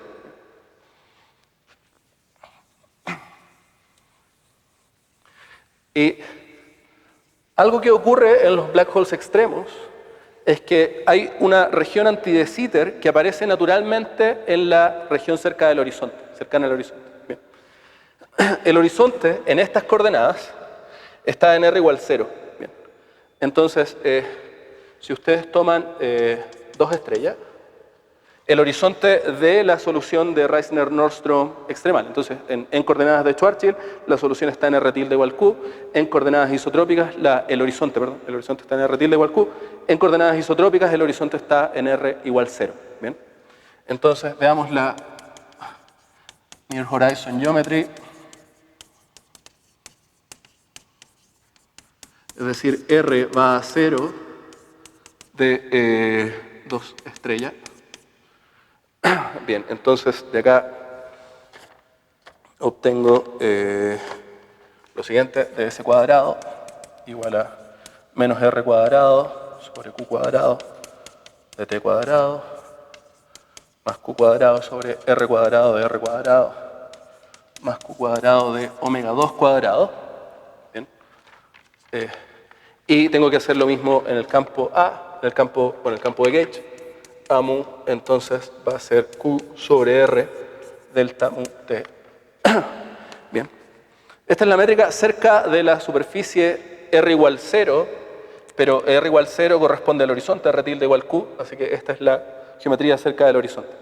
Y algo que ocurre en los black holes extremos es que hay una región anti de Sitter que aparece naturalmente en la región cercana al horizonte. Bien. El horizonte en estas coordenadas está en R igual 0. Bien. Entonces, si ustedes toman 2 estrellas, el horizonte de la solución de Reissner-Nordström extremal. Entonces, en coordenadas de Schwarzschild, la solución está en R tilde igual Q. En coordenadas isotrópicas, el horizonte está en R tilde igual Q. En coordenadas isotrópicas, el horizonte está en R igual 0. Bien. Entonces, veamos la Near Horizon Geometry. Es decir, R va a 0 de 2 estrellas. Bien, entonces de acá obtengo lo siguiente, de S cuadrado igual a menos R cuadrado sobre Q cuadrado de T cuadrado más Q cuadrado sobre R cuadrado de R cuadrado más Q cuadrado de omega 2 cuadrado. Bien. Y tengo que hacer lo mismo en el campo A, en el campo de Gauge. A mu, entonces va a ser Q sobre R delta mu T. Bien. Esta es la métrica cerca de la superficie R igual 0, pero R igual 0 corresponde al horizonte, R tilde igual Q, así que esta es la geometría cerca del horizonte.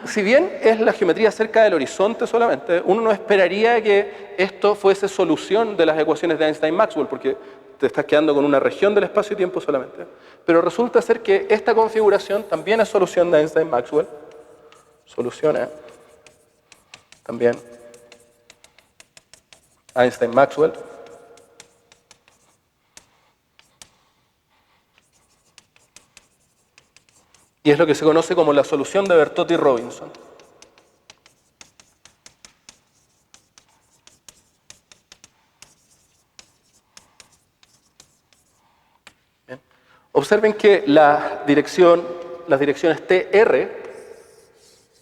Si bien es la geometría cerca del horizonte solamente, uno no esperaría que esto fuese solución de las ecuaciones de Einstein-Maxwell, porque te estás quedando con una región del espacio y tiempo solamente. Pero resulta ser que esta configuración también es solución de Einstein-Maxwell. Soluciona también Einstein-Maxwell. Y es lo que se conoce como la solución de Bertotti-Robinson. Bien. Observen que las direcciones TR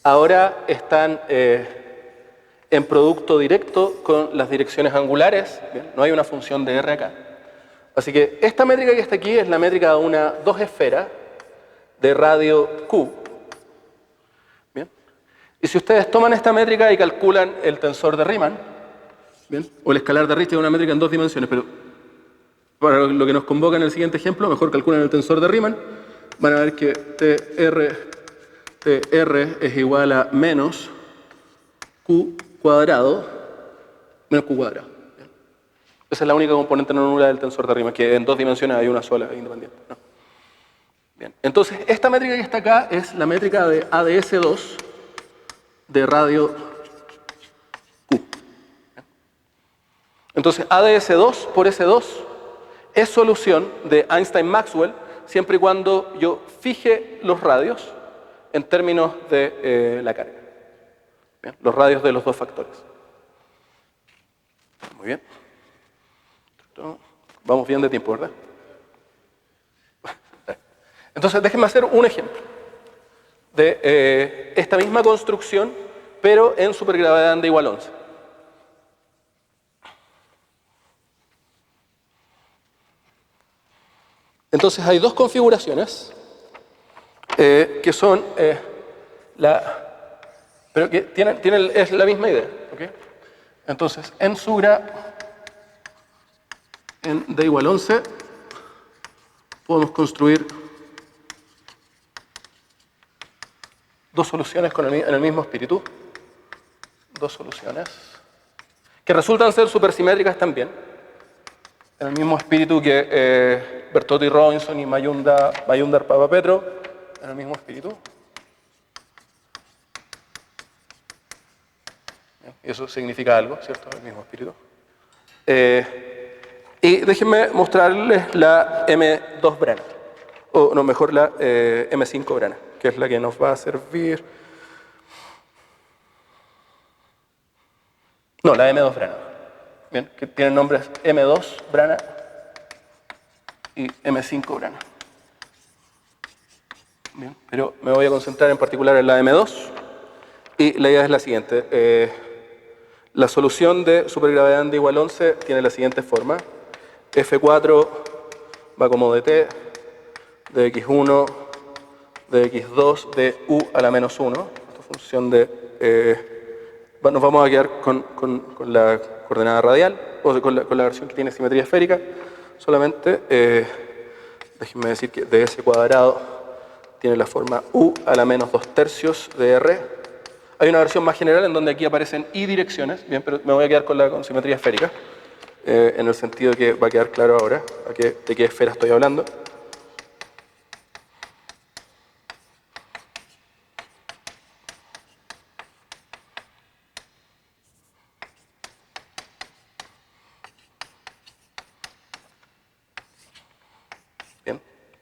ahora están en producto directo con las direcciones angulares. Bien, no hay una función de R acá. Así que esta métrica que está aquí es la métrica de dos esferas de radio Q. Bien. Y si ustedes toman esta métrica y calculan el tensor de Riemann, bien, o el escalar de Richter, es una métrica en dos dimensiones, pero para lo que nos convoca en el siguiente ejemplo, mejor calculan el tensor de Riemann, van a ver que TR es igual a menos Q cuadrado, menos Q cuadrado. Bien. Esa es la única componente no nula del tensor de Riemann, que en dos dimensiones hay una sola independiente. ¿No? Bien. Entonces, esta métrica que está acá es la métrica de ADS2 de radio Q. Entonces, ADS2 por S2 es solución de Einstein-Maxwell siempre y cuando yo fije los radios en términos de la carga. Bien, los radios de los dos factores. Muy bien. Vamos bien de tiempo, ¿verdad? Entonces, déjenme hacer un ejemplo de esta misma construcción, pero en supergravedad n de igual 11. Entonces, hay dos configuraciones que son pero que es la misma idea. ¿Okay? Entonces, en sugra en d igual 11 podemos construir dos soluciones en el mismo espíritu. Dos soluciones que resultan ser supersimétricas también, en el mismo espíritu que Bertotti-Robinson y Mayundar-Papapetro, en el mismo espíritu. Y eso significa algo, ¿cierto? El mismo espíritu. Y déjenme mostrarles la M2 Brana, o no, mejor la M5 Brana, que es la que nos va a servir. No, la M2 Brana. Bien, que tienen nombres M2 Brana y M5 Brana. Bien, pero me voy a concentrar en particular en la M2 y la idea es la siguiente. La solución de supergravedad n de igual 11 tiene la siguiente forma. F4 va como dt de x1 de x2 de u a la menos 1. Esta función de... nos vamos a quedar con la coordenada radial, o con la versión que tiene simetría esférica. Solamente, déjenme decir que ds cuadrado tiene la forma u a la menos 2/3 de r. Hay una versión más general en donde aquí aparecen y direcciones, bien, pero me voy a quedar con simetría esférica, en el sentido que va a quedar claro ahora de qué esfera estoy hablando.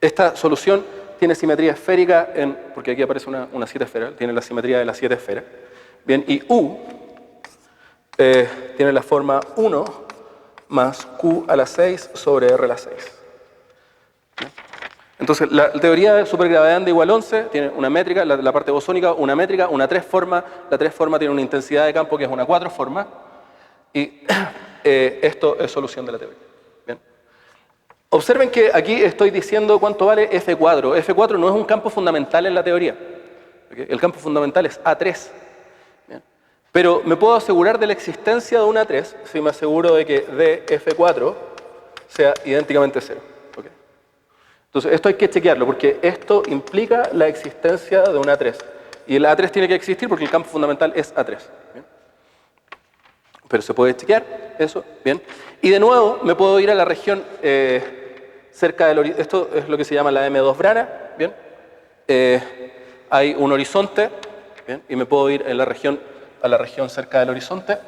Esta solución tiene simetría esférica, porque aquí aparece una 7 esfera, tiene la simetría de las 7 esferas. Bien, y U tiene la forma 1 más Q a la 6 sobre R a la 6. Entonces, la teoría de supergravedad de igual 11 tiene una métrica, la parte bosónica, una métrica, una 3 forma. La 3 forma tiene una intensidad de campo que es una 4 forma. Y esto es solución de la teoría. Bien. Observen que aquí estoy diciendo cuánto vale F4. F4 no es un campo fundamental en la teoría. ¿Okay? El campo fundamental es A3. Bien. Pero me puedo asegurar de la existencia de una 3 si me aseguro de que dF4 sea idénticamente 0. ¿Okay? Entonces, esto hay que chequearlo porque esto implica la existencia de una 3. Y el A3 tiene que existir porque el campo fundamental es A3. ¿Bien? Pero se puede chequear eso, bien. Y de nuevo me puedo ir a la región cerca del horizonte. Esto es lo que se llama la M2 Brana, bien. Hay un horizonte, bien, y me puedo ir a la región cerca del horizonte.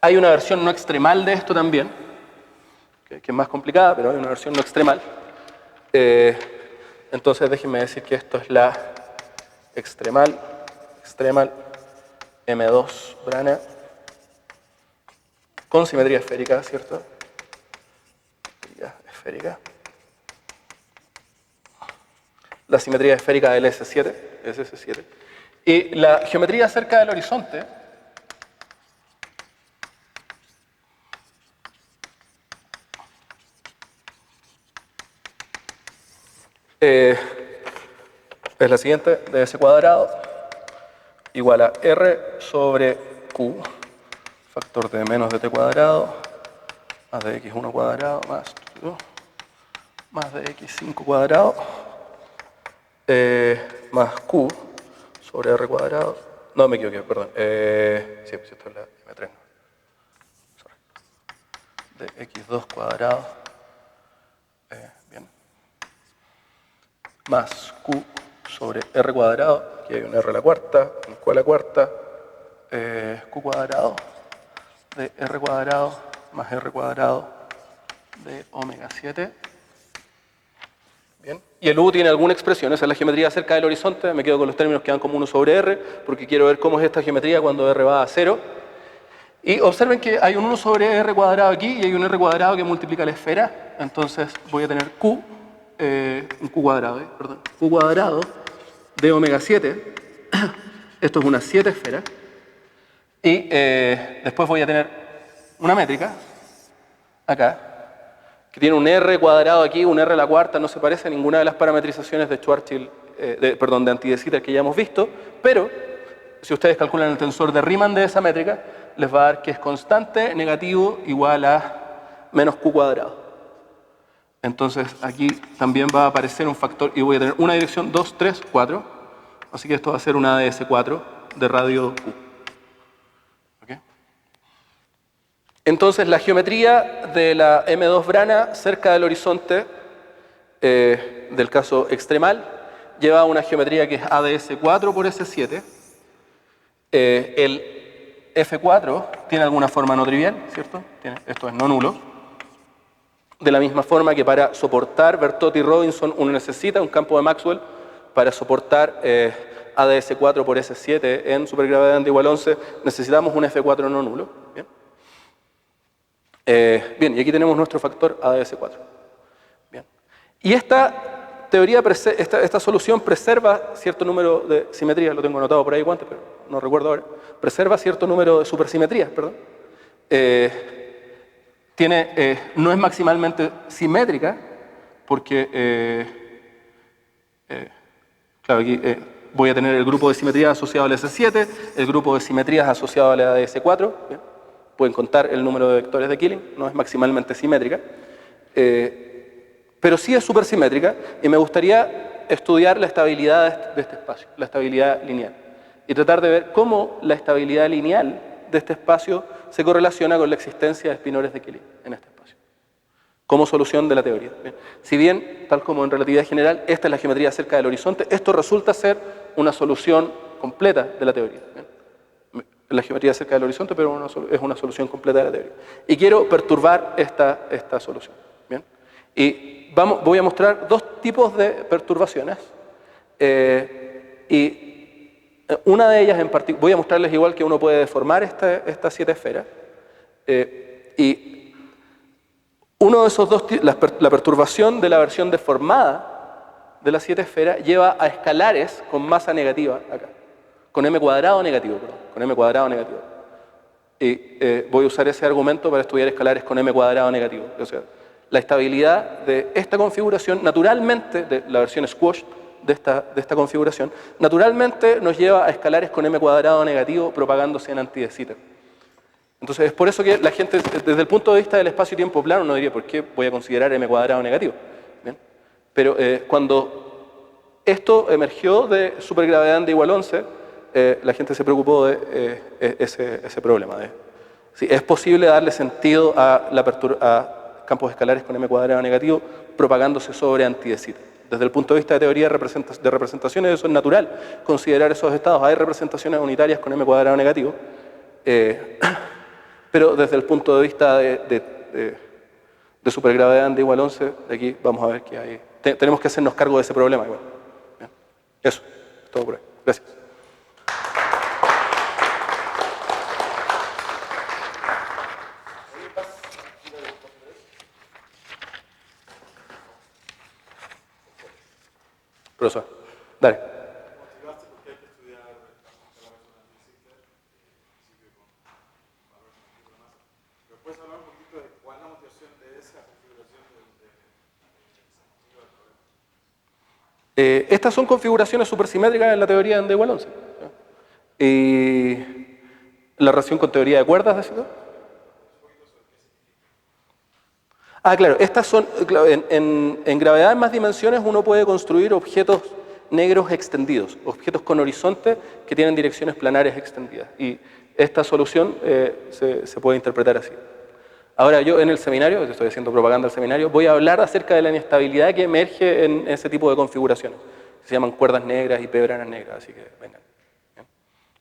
Hay una versión no extremal de esto también, que es más complicada, pero hay una versión no extremal. Entonces déjenme decir que esto es la extremal M2 Brana con simetría esférica, ¿cierto? Esférica. La simetría esférica del S7, es S7. Y la geometría cerca del horizonte es la siguiente: ds cuadrado igual a R sobre Q, factor de menos dt cuadrado, más de x1 cuadrado, más de x5 cuadrado, más Q sobre R cuadrado. No, me equivoqué, perdón. Sí, pues esto es la M3. Sorry. De x2 cuadrado. Bien. Más Q sobre R cuadrado. Aquí hay un R a la cuarta, un Q a la cuarta. Q cuadrado de R cuadrado más R cuadrado de omega 7. Bien. Y el U tiene alguna expresión, esa es la geometría cerca del horizonte. Me quedo con los términos que dan como 1 sobre R, porque quiero ver cómo es esta geometría cuando R va a 0. Y observen que hay un 1 sobre R cuadrado aquí y hay un R cuadrado que multiplica la esfera. Entonces voy a tener Q, un Q cuadrado, Q cuadrado de omega 7. Esto es una 7 esfera. Y después voy a tener una métrica, acá, que tiene un R cuadrado aquí, un R a la cuarta, no se parece a ninguna de las parametrizaciones de Schwarzschild, de Anti de Sitter que ya hemos visto, pero si ustedes calculan el tensor de Riemann de esa métrica, les va a dar que es constante negativo igual a menos Q cuadrado. Entonces aquí también va a aparecer un factor, y voy a tener una dirección 2, 3, 4, así que esto va a ser una ADS4 de radio Q. ¿Okay? Entonces la geometría de la M2 Brana cerca del horizonte del caso extremal lleva una geometría que es ADS4 por S7. El F4 tiene alguna forma no trivial, ¿cierto? Esto es no nulo. De la misma forma que para soportar Bertotti y Robinson uno necesita un campo de Maxwell para soportar ADS4 por S7 en supergravedad de igual 11, necesitamos un F4 no nulo. ¿Bien? Bien, y aquí tenemos nuestro factor ADS4. Bien. Y esta teoría, esta solución preserva cierto número de simetrías, lo tengo anotado por ahí antes, pero no recuerdo ahora, preserva cierto número de supersimetrías, perdón. No es maximalmente simétrica, porque, claro, aquí voy a tener el grupo de simetrías asociado al S7, el grupo de simetrías asociado al ADS4, ¿bien? Pueden contar el número de vectores de Killing, no es maximalmente simétrica, pero sí es supersimétrica, y me gustaría estudiar la estabilidad de este espacio, la estabilidad lineal, y tratar de ver cómo la estabilidad lineal de este espacio se correlaciona con la existencia de espinores de Killing en este espacio, como solución de la teoría. Bien. Si bien, tal como en relatividad general, esta es la geometría cerca del horizonte, esto resulta ser una solución completa de la teoría. Bien. La geometría cerca del horizonte, pero es una solución completa de la teoría. Y quiero perturbar esta solución. Bien. Y voy a mostrar dos tipos de perturbaciones. Y una de ellas en particular, voy a mostrarles igual que uno puede deformar estas 7 esferas. Y uno de esos dos, la perturbación de la versión deformada de las 7 esferas lleva a escalares con masa negativa acá, con m cuadrado negativo, perdón, con m cuadrado negativo. Y voy a usar ese argumento para estudiar escalares con m cuadrado negativo. O sea, la estabilidad de esta configuración, naturalmente, de la versión squash de esta configuración, naturalmente nos lleva a escalares con m cuadrado negativo propagándose en anti de Sitter. Entonces es por eso que la gente, desde el punto de vista del espacio-tiempo plano, no diría, ¿por qué voy a considerar m cuadrado negativo? ¿Bien? Pero cuando esto emergió de supergravedad de igual 11, la gente se preocupó de ese problema. Si es posible darle sentido a campos escalares con m cuadrado negativo propagándose sobre anti de Sitter. Desde el punto de vista de teoría de representaciones, eso es natural, considerar esos estados. Hay representaciones unitarias con m cuadrado negativo, pero desde el punto de vista de supergravedad de igual 11, de aquí vamos a ver que hay. Tenemos que hacernos cargo de ese problema igual. Bien. Eso, todo por ahí. Gracias. Profesor, dale.
Motivaste porque hay que estudiar escalares con anti-Sitter, en principio con valores negativos de masa. ¿Pero puedes hablar un poquito de cuál es la motivación de esa configuración del sentido del problema?
Estas son configuraciones supersimétricas en la teoría de igual 11. Y la relación con teoría de cuerdas, ¿decís? Claro, estas son, en gravedad en más dimensiones uno puede construir objetos negros extendidos, objetos con horizonte que tienen direcciones planares extendidas. Y esta solución se puede interpretar así. Ahora yo en el seminario, estoy haciendo propaganda al seminario, voy a hablar acerca de la inestabilidad que emerge en ese tipo de configuraciones. Se llaman cuerdas negras y pebranas negras, así que vengan. ¿Bien?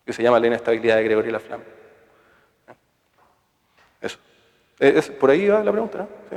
Que se llama la inestabilidad de Gregory Laflamme. Eso. ¿Por ahí va la pregunta, no? Sí.